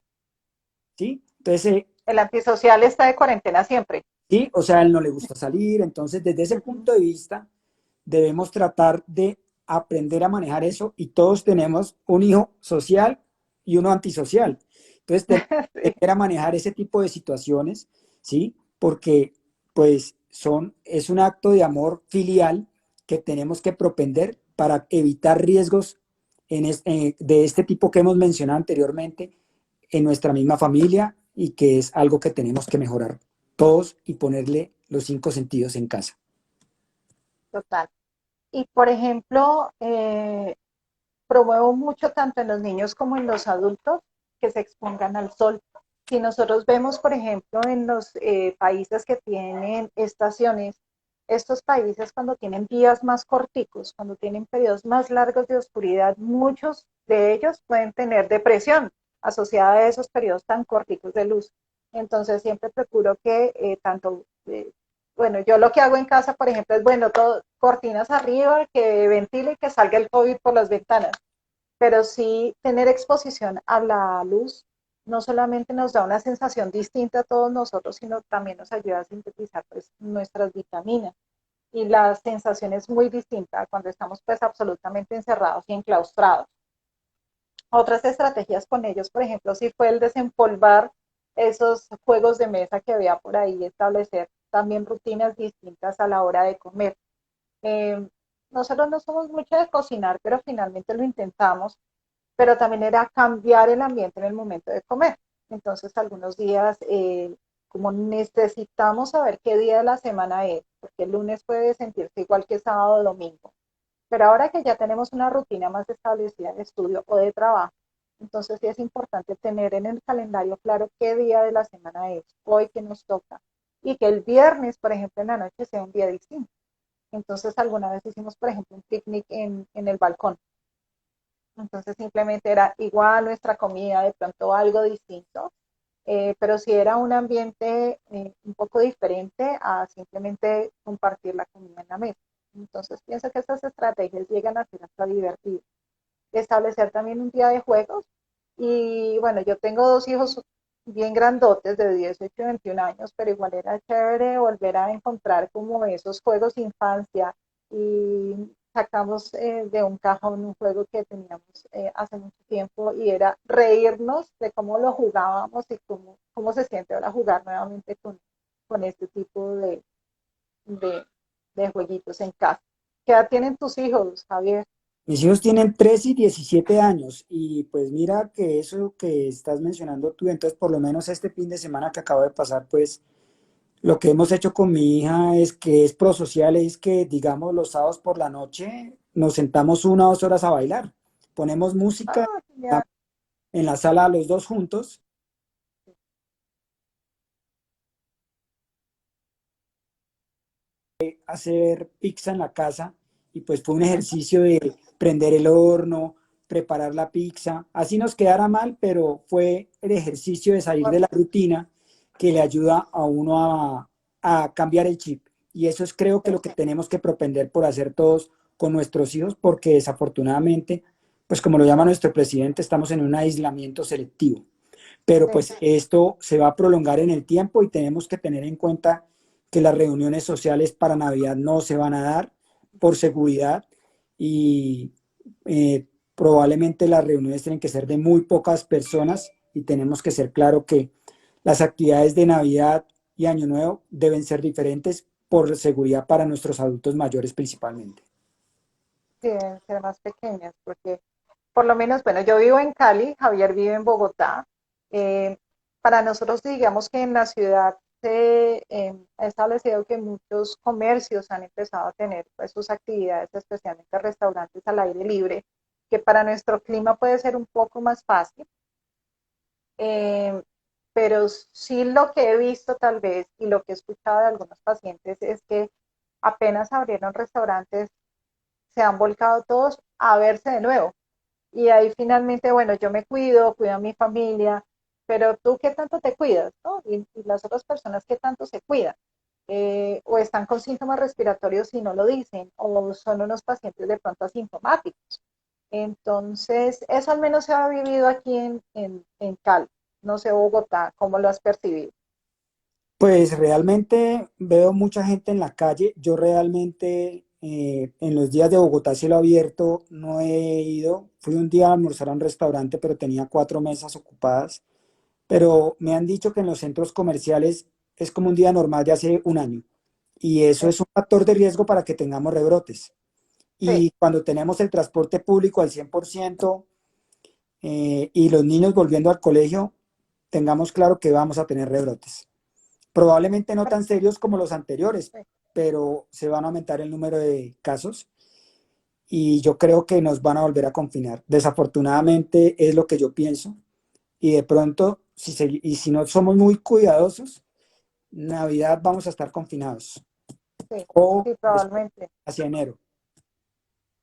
¿Sí? Entonces, El antisocial está de cuarentena siempre. sí, o sea, a él no le gusta salir. Entonces, desde ese Ujú. punto de vista, debemos tratar de aprender a manejar eso y todos tenemos un hijo social y uno antisocial. Entonces, tenemos que Sí, aprender a manejar ese tipo de situaciones, ¿sí? Porque, pues, es un acto de amor filial que tenemos que propender para evitar riesgos de este tipo que hemos mencionado anteriormente en nuestra misma familia y que es algo que tenemos que mejorar todos y ponerle los cinco sentidos en casa. total. Y por ejemplo, promuevo mucho tanto en los niños como en los adultos que se expongan al sol. Si nosotros vemos, por ejemplo, en los países que tienen estaciones, estos países cuando tienen días más corticos, cuando tienen periodos más largos de oscuridad, muchos de ellos pueden tener depresión asociada a esos periodos tan corticos de luz. Entonces siempre procuro que bueno, yo lo que hago en casa, por ejemplo, es, bueno, todo, cortinas arriba, que ventile y que salga el COVID por las ventanas, pero sí tener exposición a la luz no solamente nos da una sensación distinta a todos nosotros, sino también nos ayuda a sintetizar pues, nuestras vitaminas. Y la sensación es muy distinta cuando estamos pues absolutamente encerrados y enclaustrados. Otras estrategias con ellos, por ejemplo, sí fue el desempolvar esos juegos de mesa que había por ahí, establecer también rutinas distintas a la hora de comer. Eh, Nosotros no somos mucho de cocinar, pero finalmente lo intentamos, pero también era cambiar el ambiente en el momento de comer. Entonces, algunos días, como necesitamos saber qué día de la semana es, porque el lunes puede sentirse igual que sábado o domingo, pero ahora que ya tenemos una rutina más establecida de estudio o de trabajo, entonces sí es importante tener en el calendario claro qué día de la semana es, hoy que nos toca, y que el viernes, por ejemplo, en la noche sea un día distinto. Entonces, alguna vez hicimos, por ejemplo, un picnic en el balcón. Entonces, simplemente era igual nuestra comida, de pronto algo distinto, pero sí era un ambiente un poco diferente a simplemente compartir la comida en la mesa. Entonces, pienso que estas estrategias llegan a ser hasta divertidas. Establecer también un día de juegos. Y bueno, yo tengo dos hijos bien grandotes de 18 y 21 años, pero igual era chévere volver a encontrar como esos juegos de infancia y sacamos de un cajón un juego que teníamos hace mucho tiempo y era reírnos de cómo lo jugábamos y cómo se siente ahora jugar nuevamente con este tipo de, de jueguitos en casa. ¿Qué edad tienen tus hijos, Javier? Mis hijos tienen 13 y 17 años y pues mira que eso que estás mencionando tú, entonces por lo menos este fin de semana que acabo de pasar, pues lo que hemos hecho con mi hija es que es prosocial, es que digamos los sábados por la noche nos sentamos 1 o 2 horas a bailar, ponemos música Ah, genial. en la sala los dos juntos, hacer pizza en la casa y pues fue un ejercicio de prender el horno, preparar la pizza. Así nos quedara mal, pero fue el ejercicio de salir de la rutina que le ayuda a uno a cambiar el chip. Y eso es creo que lo que tenemos que propender por hacer todos con nuestros hijos, porque desafortunadamente pues como lo llama nuestro presidente, estamos en un aislamiento selectivo. Pero sí, pues esto se va a prolongar en el tiempo y tenemos que tener en cuenta que las reuniones sociales para Navidad no se van a dar por seguridad y probablemente las reuniones tienen que ser de muy pocas personas y tenemos que ser claro que las actividades de Navidad y Año Nuevo deben ser diferentes por seguridad para nuestros adultos mayores principalmente. sí, deben ser más pequeñas, porque por lo menos, bueno, yo vivo en Cali, Javier vive en Bogotá. Eh, para nosotros, digamos que en la ciudad se ha establecido que muchos comercios han empezado a tener pues, sus actividades, especialmente restaurantes al aire libre, que para nuestro clima puede ser un poco más fácil. Eh, pero sí lo que he visto tal vez y lo que he escuchado de algunos pacientes es que apenas abrieron restaurantes, se han volcado todos a verse de nuevo. Y ahí finalmente, bueno, yo me cuido, cuido a mi familia, pero tú qué tanto te cuidas, ¿no? Y las otras personas qué tanto se cuidan. O están con síntomas respiratorios y no lo dicen, o son unos pacientes de pronto asintomáticos. Entonces, eso al menos se ha vivido aquí en Cali, no sé, Bogotá, ¿cómo lo has percibido? Pues realmente veo mucha gente en la calle. Yo realmente en los días de Bogotá cielo abierto no he ido. Fui un día a almorzar a un restaurante, pero tenía 4 mesas ocupadas. Pero me han dicho que en los centros comerciales es como un día normal de hace un año. Y eso Sí, es un factor de riesgo para que tengamos rebrotes. sí, Y cuando tenemos el transporte público al 100% y los niños volviendo al colegio, tengamos claro que vamos a tener rebrotes. Probablemente no tan serios como los anteriores, sí. pero se van a aumentar el número de casos y yo creo que nos van a volver a confinar. Desafortunadamente es lo que yo pienso y de pronto, si no somos muy cuidadosos, Navidad vamos a estar confinados Sí, o sí, después probablemente. hacia enero.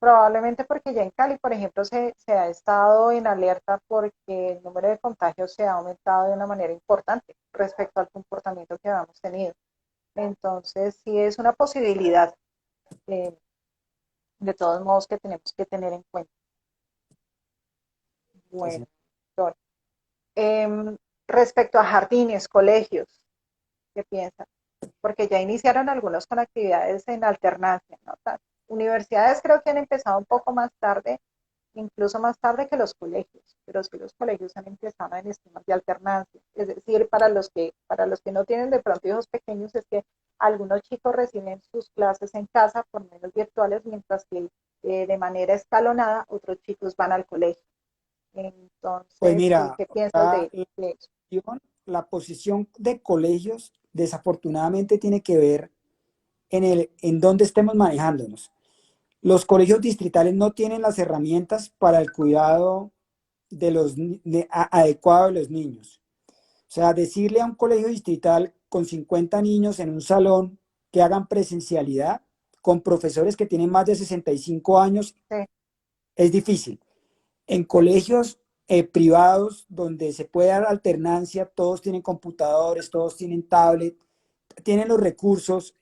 Probablemente porque ya en Cali, por ejemplo, se ha estado en alerta porque el número de contagios se ha aumentado de una manera importante respecto al comportamiento que habíamos tenido. Entonces, sí es una posibilidad, eh, de todos modos, que tenemos que tener en cuenta. Así Bueno, es. doctor. Em, respecto a jardines, colegios, ¿qué piensan? Porque ya iniciaron algunos con actividades en alternancia, ¿no? Universidades creo que han empezado un poco más tarde, incluso más tarde que los colegios, pero sí los colegios han empezado en esquemas de alternancia. Es decir, para los que no tienen de pronto hijos pequeños, es que algunos chicos reciben sus clases en casa por medios virtuales, mientras que de manera escalonada otros chicos van al colegio. Pues Entonces, sí, mira, ¿qué piensas la, de eso? la posición de colegios desafortunadamente tiene que ver en dónde estemos manejándonos. Los colegios distritales no tienen las herramientas para el cuidado adecuado de los niños. O sea, decirle a un colegio distrital con 50 niños en un salón que hagan presencialidad con profesores que tienen más de 65 años Sí, es difícil. En sí, colegios privados donde se puede dar alternancia, todos tienen computadores, todos tienen tablet, tienen los recursos.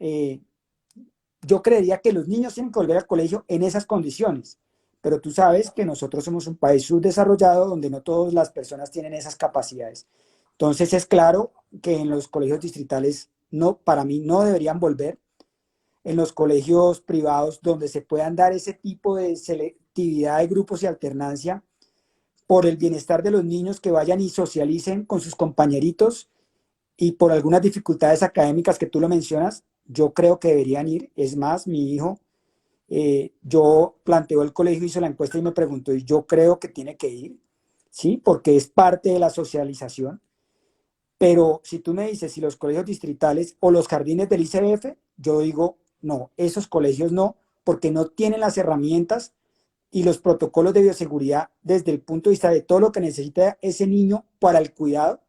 Yo creería que los niños tienen que volver al colegio en esas condiciones, pero tú sabes que nosotros somos un país subdesarrollado donde no todas las personas tienen esas capacidades. Entonces es claro que en los colegios distritales no, para mí no deberían volver. En los colegios privados donde se puedan dar ese tipo de selectividad de grupos y alternancia por el bienestar de los niños que vayan y socialicen con sus compañeritos y por algunas dificultades académicas que tú lo mencionas, yo creo que deberían ir. Es más, mi hijo, yo planteo el colegio, hizo la encuesta y me preguntó, y yo creo que tiene que ir, ¿sí? Porque es parte de la socialización. Pero si tú me dices si los colegios distritales o los jardines del ICBF, yo digo, no, esos colegios no, porque no tienen las herramientas y los protocolos de bioseguridad desde el punto de vista de todo lo que necesita ese niño para el cuidado,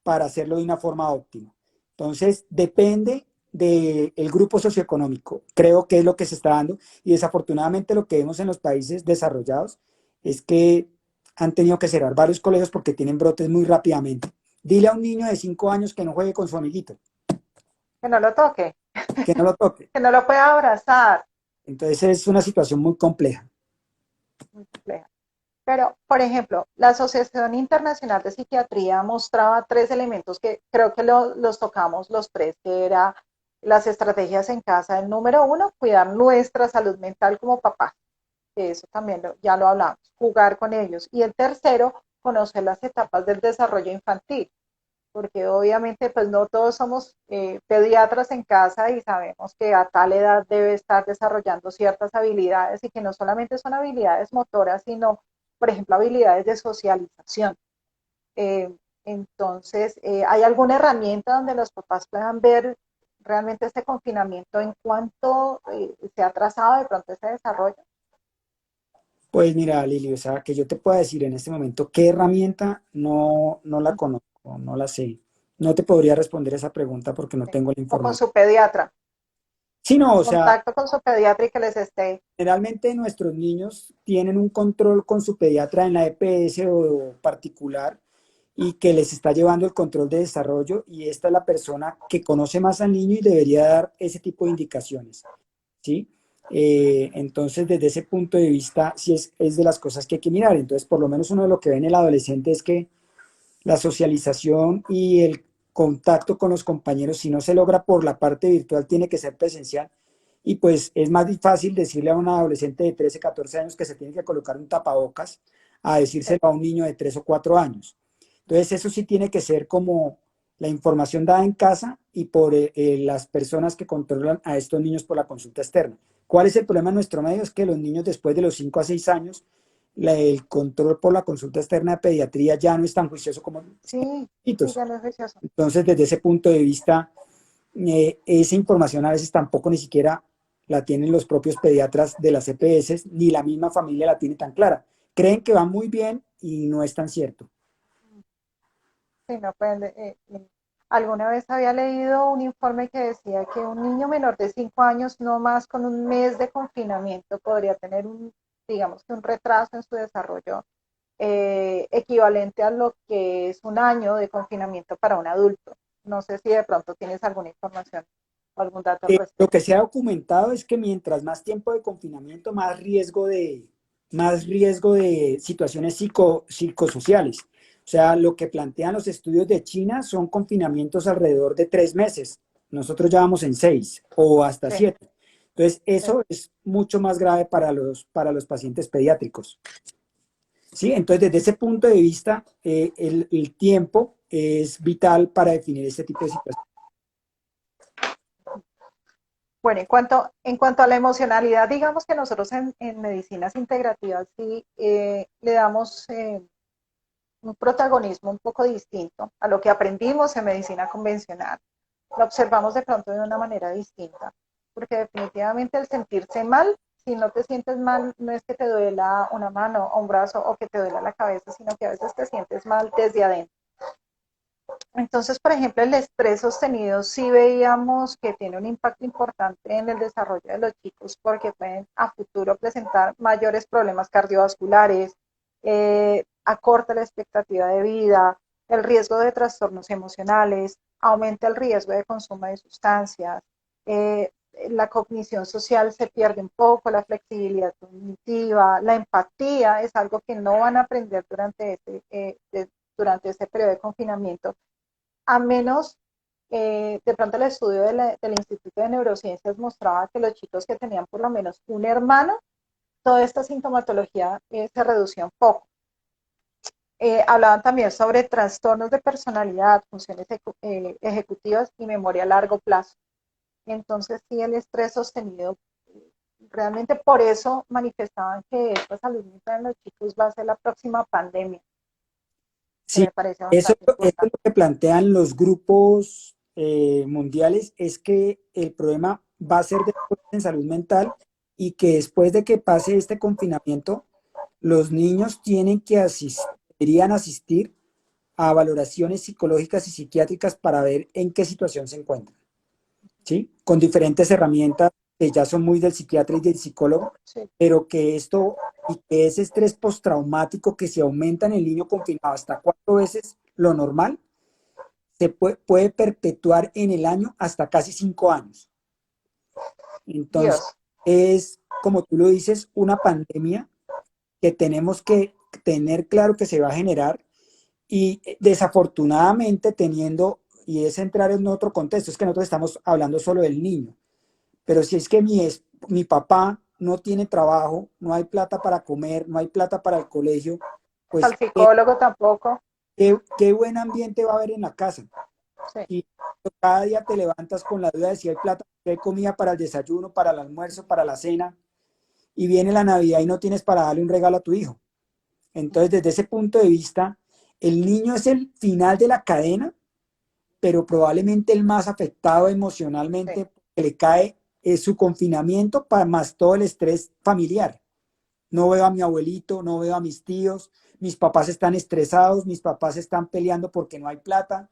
para hacerlo de una forma óptima. Entonces, depende del grupo socioeconómico. Creo que es lo que se está dando y desafortunadamente lo que vemos en los países desarrollados es que han tenido que cerrar varios colegios porque tienen brotes muy rápidamente. Dile a un niño de 5 años que no juegue con su amiguito, que no lo toque, que no lo toque. que no lo pueda abrazar. Entonces es una situación muy compleja. Muy compleja. Pero, por ejemplo, la Asociación Internacional de Psiquiatría mostraba tres elementos que creo que los tocamos los tres, que era las estrategias en casa. El número uno, cuidar nuestra salud mental como papás, que eso también ya lo hablamos, jugar con ellos. Y el tercero, conocer las etapas del desarrollo infantil, porque obviamente pues no todos somos pediatras en casa y sabemos que a tal edad debe estar desarrollando ciertas habilidades y que no solamente son habilidades motoras, sino, por ejemplo, habilidades de socialización. Eh, entonces, ¿hay alguna herramienta donde los papás puedan ver realmente este confinamiento en cuánto se ha trazado de pronto ese desarrollo? Pues mira, Lili, o sea, que yo te pueda decir en este momento qué herramienta no la conozco, no la sé. No te podría responder esa pregunta porque no tengo la O con información. su pediatra, Sí, no, o sea, contacto con su pediatra y que les esté. generalmente nuestros niños tienen un control con su pediatra en la EPS o particular y que les está llevando el control de desarrollo y esta es la persona que conoce más al niño y debería dar ese tipo de indicaciones, ¿sí? Entonces, desde ese punto de vista, sí es de las cosas que hay que mirar. Entonces, por lo menos uno de lo que ve en el adolescente es que la socialización y el contacto con los compañeros, si no se logra por la parte virtual, tiene que ser presencial. Y pues es más fácil decirle a un adolescente de 13 14 años que se tiene que colocar un tapabocas a decírselo a un niño de 3 o 4 años. Entonces eso sí tiene que ser como la información dada en casa y por las personas que controlan a estos niños por la consulta externa. ¿Cuál es el problema en nuestro medio? Es que los niños después de los 5 a 6 años el control por la consulta externa de pediatría ya no es tan juicioso como Sí, sí, chiquitos. ya no es juicioso. Entonces, desde ese punto de vista, esa información a veces tampoco ni siquiera la tienen los propios pediatras de las EPS, ni la misma familia la tiene tan clara. Creen que va muy bien y no es tan cierto. Sí, no, pues, alguna vez había leído un informe que decía que un niño menor de 5 años, no más con un mes de confinamiento, podría tener un, digamos que un retraso en su desarrollo equivalente a lo que es un año de confinamiento para un adulto. No sé si de pronto tienes alguna información o algún dato al Lo respecto. que se ha documentado es que mientras más tiempo de confinamiento, más riesgo de situaciones psicosociales. O sea, lo que plantean los estudios de China son confinamientos alrededor de 3 meses. Nosotros ya vamos en 6 o hasta Sí, 7. Entonces, sí. eso es mucho más grave para los pacientes pediátricos. ¿Sí? Entonces, desde ese punto de vista, el tiempo es vital para definir este tipo de situaciones. Bueno, en cuanto a la emocionalidad, digamos que nosotros en medicinas integrativas sí le damos un protagonismo un poco distinto a lo que aprendimos en medicina convencional. Lo observamos de pronto de una manera distinta, porque definitivamente el sentirse mal, si no te sientes mal, no es que te duela una mano o un brazo o que te duela la cabeza, sino que a veces te sientes mal desde adentro. Entonces, por ejemplo, el estrés sostenido sí veíamos que tiene un impacto importante en el desarrollo de los chicos porque pueden a futuro presentar mayores problemas cardiovasculares, acorta la expectativa de vida, el riesgo de trastornos emocionales, aumenta el riesgo de consumo de sustancias, la cognición social se pierde un poco, la flexibilidad cognitiva, la empatía es algo que no van a aprender durante este periodo de confinamiento a menos, de pronto el estudio del Instituto de Neurociencias mostraba que los chicos que tenían por lo menos un hermano, toda esta sintomatología se reducía un poco. Hablaban también sobre trastornos de personalidad, funciones ejecutivas y memoria a largo plazo. Entonces, sí, el estrés sostenido, realmente por eso manifestaban que esta salud mental en los chicos va a ser la próxima pandemia, que Sí, me parece eso, bastante eso es importante. lo que plantean los grupos mundiales, es que el problema va a ser después en salud mental y que después de que pase este confinamiento, los niños deberían asistir a valoraciones psicológicas y psiquiátricas para ver en qué situación se encuentran, ¿sí? Con diferentes herramientas que ya son muy del psiquiatra y del psicólogo, Sí, pero que esto y que ese estrés postraumático que se aumenta en el niño confinado hasta 4 veces lo normal, puede perpetuar en el año hasta casi 5 años. Entonces, Dios. es, como tú lo dices, una pandemia que tenemos que tener claro que se va a generar y desafortunadamente teniendo, y es entrar en otro contexto, es que nosotros estamos hablando solo del niño, pero si es que mi papá no tiene trabajo, no hay plata para comer, no hay plata para el colegio, Al pues psicólogo tampoco. qué buen ambiente va a haber en la casa. Sí. Y cada día te levantas con la duda de si hay plata, si hay comida para el desayuno, para el almuerzo, para la cena, y viene la Navidad y no tienes para darle un regalo a tu hijo. Entonces, desde ese punto de vista, el niño es el final de la cadena, pero probablemente el más afectado Sí. emocionalmente, que le cae es su confinamiento, más todo el estrés familiar. No veo a mi abuelito, no veo a mis tíos, mis papás están estresados, mis papás están peleando porque no hay plata,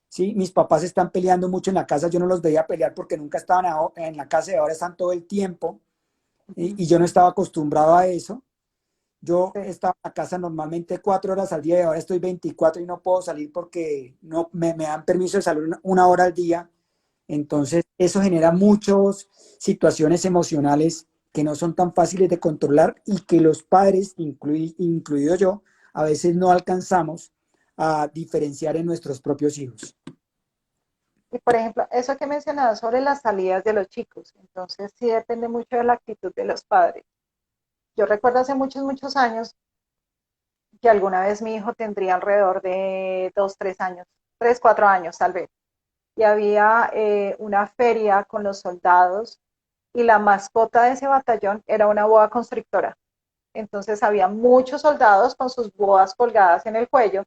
¿sí? Mis papás están peleando mucho en la casa, yo no los veía pelear porque nunca estaban en la casa y ahora están todo el tiempo, y yo no estaba acostumbrado a eso. Yo Sí. estaba en la casa normalmente 4 horas al día y ahora estoy 24 y no puedo salir porque no me dan permiso de salir una hora al día. Entonces, eso genera muchas situaciones emocionales que no son tan fáciles de controlar y que los padres, incluido yo, a veces no alcanzamos a diferenciar en nuestros propios hijos. Y por ejemplo, eso que mencionaba sobre las salidas de los chicos, entonces sí depende mucho de la actitud de los padres. Yo recuerdo hace muchos, muchos años que alguna vez mi hijo tendría alrededor de 2, 3 años, 3, 4 años tal vez, y había una feria con los soldados y la mascota de ese batallón era una boa constrictora. Entonces había muchos soldados con sus boas colgadas en el cuello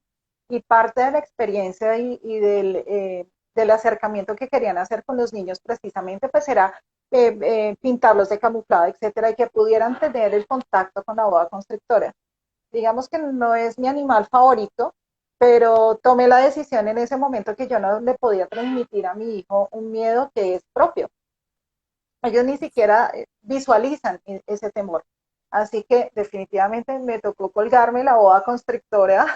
y parte de la experiencia del acercamiento que querían hacer con los niños precisamente pues era pintarlos de camuflado, etcétera, y que pudieran tener el contacto con la boa constrictora. Digamos que no es mi animal favorito, pero tomé la decisión en ese momento que yo no le podía transmitir a mi hijo un miedo que es propio. Ellos ni siquiera visualizan ese temor. Así que definitivamente me tocó colgarme la boa constrictora,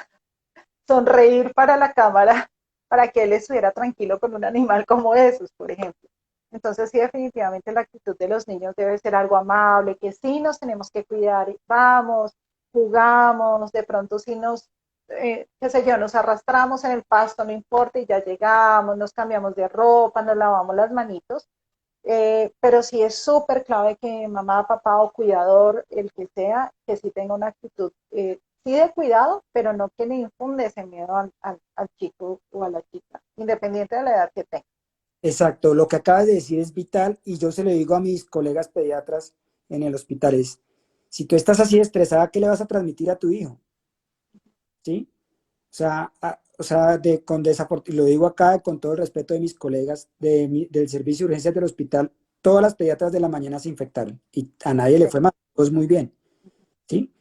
sonreír para la cámara para que él estuviera tranquilo con un animal como esos, por ejemplo. Entonces sí, definitivamente la actitud de los niños debe ser algo amable, que sí nos tenemos que cuidar, vamos, jugamos, de pronto sí qué sé yo, nos arrastramos en el pasto, no importa, y ya llegamos, nos cambiamos de ropa, nos lavamos las manitos, pero sí es súper clave que mamá, papá o cuidador, el que sea, que sí tenga una actitud, sí de cuidado, pero no que le infunde ese miedo al chico o a la chica, independiente de la edad que tenga. Exacto, lo que acabas de decir es vital y yo se lo digo a mis colegas pediatras en el hospital es, si tú estás así estresada, ¿qué le vas a transmitir a tu hijo? ¿Sí? Y lo digo acá con todo el respeto de mis colegas del servicio de urgencias del hospital, todas las pediatras de la mañana se infectaron y a nadie le Sí, fue mal, todos muy bien, ¿sí?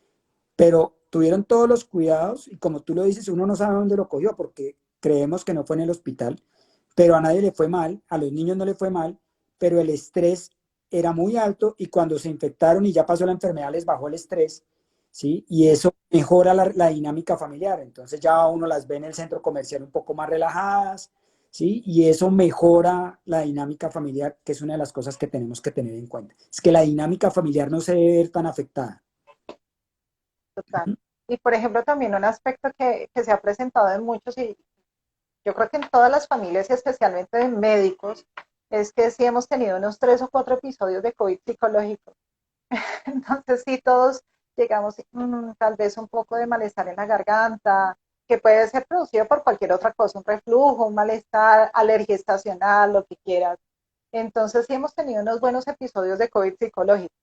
Pero tuvieron todos los cuidados y como tú lo dices, uno no sabe dónde lo cogió porque creemos que no fue en el hospital, pero a nadie le fue mal, a los niños no le fue mal, pero el estrés era muy alto y cuando se infectaron y ya pasó la enfermedad les bajó el estrés, ¿sí? Y eso mejora la dinámica familiar, entonces ya uno las ve en el centro comercial un poco más relajadas, ¿sí? Y eso mejora la dinámica familiar, que es una de las cosas que tenemos que tener en cuenta. Es que la dinámica familiar no se debe ver tan afectada. total. Y por ejemplo, también un aspecto que se ha presentado en muchos, y yo creo que en todas las familias, y especialmente de médicos, es que sí hemos tenido unos 3 o 4 episodios de COVID psicológico. Entonces sí, todos llegamos tal vez un poco de malestar en la garganta, que puede ser producido por cualquier otra cosa, un reflujo, un malestar, alergia estacional, lo que quieras. Entonces sí hemos tenido unos buenos episodios de COVID psicológico.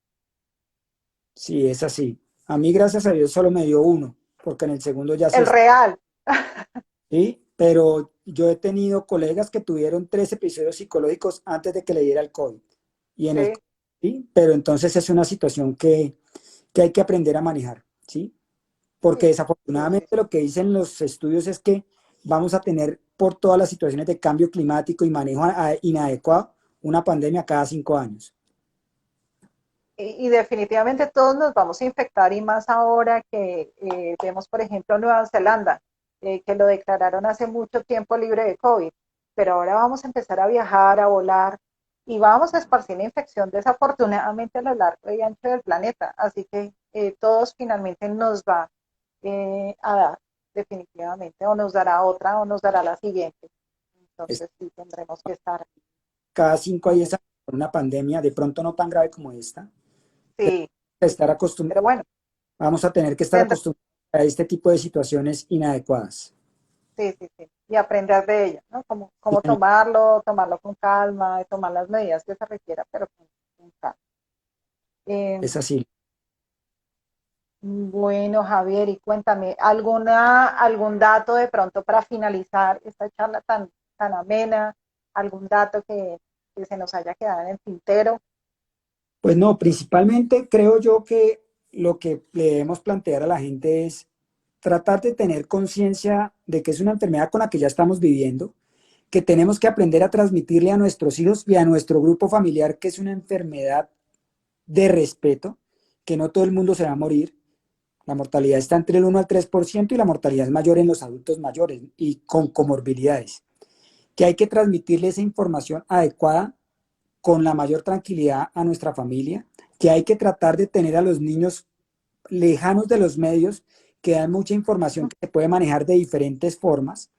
Sí, es así. A mí, gracias a Dios, solo me dio uno, porque en el segundo ya El se... real. Sí, pero yo he tenido colegas que tuvieron 3 episodios psicológicos antes de que le diera el COVID. Y en el, Sí, sí, pero entonces es una situación que hay que aprender a manejar, ¿sí? Porque sí, sí, sí, desafortunadamente sí. lo que dicen los estudios es que vamos a tener por todas las situaciones de cambio climático y manejo inadecuado una pandemia cada 5 años. Y definitivamente todos nos vamos a infectar y más ahora que vemos, por ejemplo, Nueva Zelanda, que lo declararon hace mucho tiempo libre de COVID, pero ahora vamos a empezar a viajar, a volar y vamos a esparcir la infección desafortunadamente a lo largo y ancho del planeta. Así que todos finalmente nos va. a dar, definitivamente, o nos dará otra o nos dará la siguiente. Es Entonces sí tendremos que estar cada 5 a muy 10 años por una pandemia, de pronto no tan grave como esta, sí, estar pero bueno, vamos a tener que estar tendremos, acostumbrados a este tipo de situaciones inadecuadas. sí, sí, sí, y aprender de ello, ¿no? Y Cómo tomarlo con calma, y tomar las medidas que se requiera, pero con calma. es Eh, así. bueno, Javier, y cuéntame, algún dato de pronto para finalizar esta charla tan amena, algún dato que se nos haya quedado en el tintero? Pues no, principalmente creo yo que lo que le debemos plantear a la gente es tratar de tener conciencia de que es una enfermedad con la que ya estamos viviendo, que tenemos que aprender a transmitirle a nuestros hijos y a nuestro grupo familiar que es una enfermedad de respeto, que no todo el mundo se va a morir. La mortalidad está entre el 1 al 3% y la mortalidad es mayor en los adultos mayores y con comorbilidades. Que hay que transmitirle esa información adecuada con la mayor tranquilidad a nuestra familia, que hay que tratar de tener a los niños lejanos de los medios, que dan mucha información que se puede manejar de diferentes formas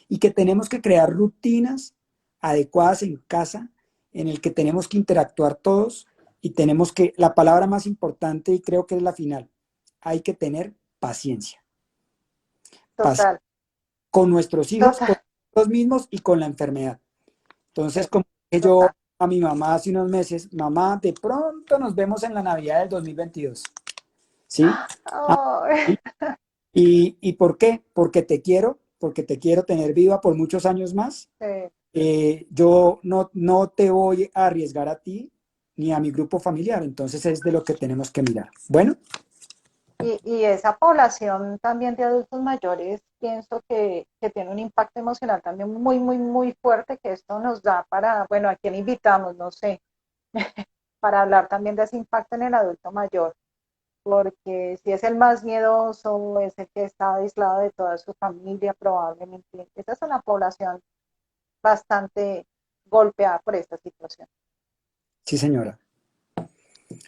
y que tenemos que crear rutinas adecuadas en casa en el que tenemos que interactuar todos y tenemos que, la palabra más importante y creo que es la final, hay que tener paciencia. Paciencia Total, con nuestros hijos, con total, nosotros mismos y con la enfermedad. Entonces, como dije yo total. a mi mamá hace unos meses, mamá, de pronto nos vemos en la Navidad del 2022. ¿Sí? Ah, Oh, ¿sí? ¿Y por qué? Porque te quiero tener viva por muchos años más. sí. Yo no te voy a arriesgar a ti ni a mi grupo familiar, entonces es de lo que tenemos que mirar. Bueno, Y esa población también de adultos mayores, pienso que tiene un impacto emocional también muy, muy, muy fuerte que esto nos da para, bueno, ¿a quién invitamos? No sé, para hablar también de ese impacto en el adulto mayor, porque si es el más miedoso, es el que está aislado de toda su familia, probablemente. Esa es una población bastante golpeada por esta situación. sí señora.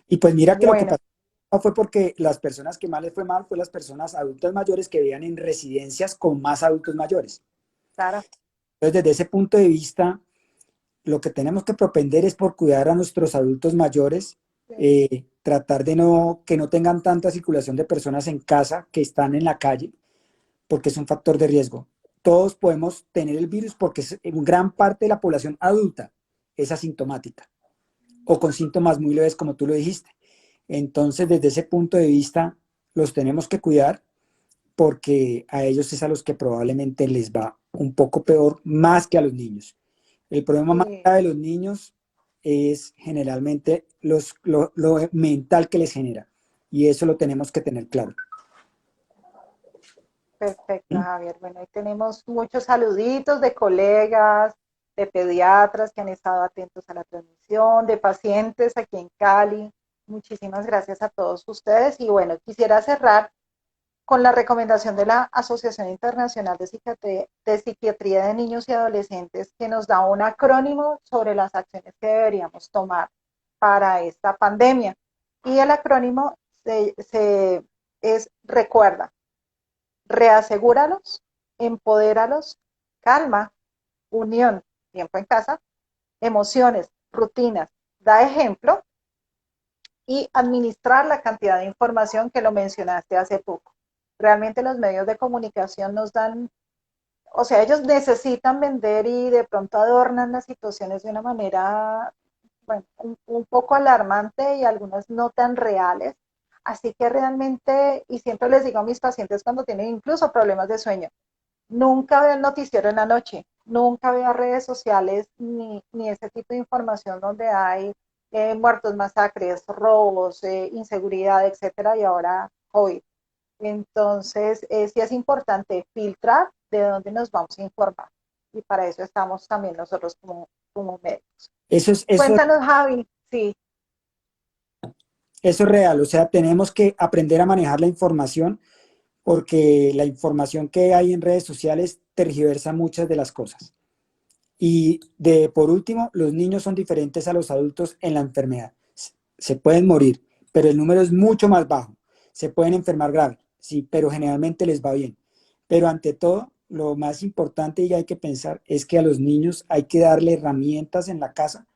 Y pues mira que lo que Bueno, pasó fue porque las personas que más les fue mal fue las personas adultas mayores que vivían en residencias con más adultos mayores. claro, Entonces, desde ese punto de vista, lo que tenemos que propender es por cuidar a nuestros adultos mayores, tratar de que no tengan tanta circulación de personas en casa que están en la calle, porque es un factor de riesgo. Todos podemos tener el virus porque en gran parte de la población adulta es asintomática o con síntomas muy leves, como tú lo dijiste. Entonces, desde ese punto de vista, los tenemos que cuidar porque a ellos es a los que probablemente les va un poco peor, más que a los niños. El problema más sí, grave de los niños es generalmente lo mental que les genera. Y eso lo tenemos que tener claro. perfecto, ¿Sí? Javier. Bueno, ahí tenemos muchos saluditos de colegas, de pediatras que han estado atentos a la transmisión, de pacientes aquí en Cali. Muchísimas gracias a todos ustedes. Y bueno, quisiera cerrar con la recomendación de la Asociación Internacional de Psiquiatría de Niños y Adolescentes, que nos da un acrónimo sobre las acciones que deberíamos tomar para esta pandemia. Y el acrónimo es recuerda, reasegúralos, empodéralos, calma, unión, tiempo en casa, emociones, rutinas, da ejemplo y administrar la cantidad de información que lo mencionaste hace poco. Realmente los medios de comunicación nos dan, o sea, ellos necesitan vender y de pronto adornan las situaciones de una manera, bueno, un poco alarmante y algunas no tan reales. Así que realmente, y siempre les digo a mis pacientes cuando tienen incluso problemas de sueño, nunca veo el noticiero en la noche, nunca veo redes sociales ni ese tipo de información donde hay muertos, masacres, robos, inseguridad, etcétera, y ahora COVID. Entonces, sí es importante filtrar de dónde nos vamos a informar. Y para eso estamos también nosotros como médicos. Eso es, eso, Cuéntanos, Javi. Sí, eso es real. O sea, tenemos que aprender a manejar la información porque la información que hay en redes sociales tergiversa muchas de las cosas. Y por último, los niños son diferentes a los adultos en la enfermedad. Se pueden morir, pero el número es mucho más bajo. Se pueden enfermar grave, sí, pero generalmente les va bien. Pero ante todo, lo más importante y hay que pensar es que a los niños hay que darle herramientas en la casa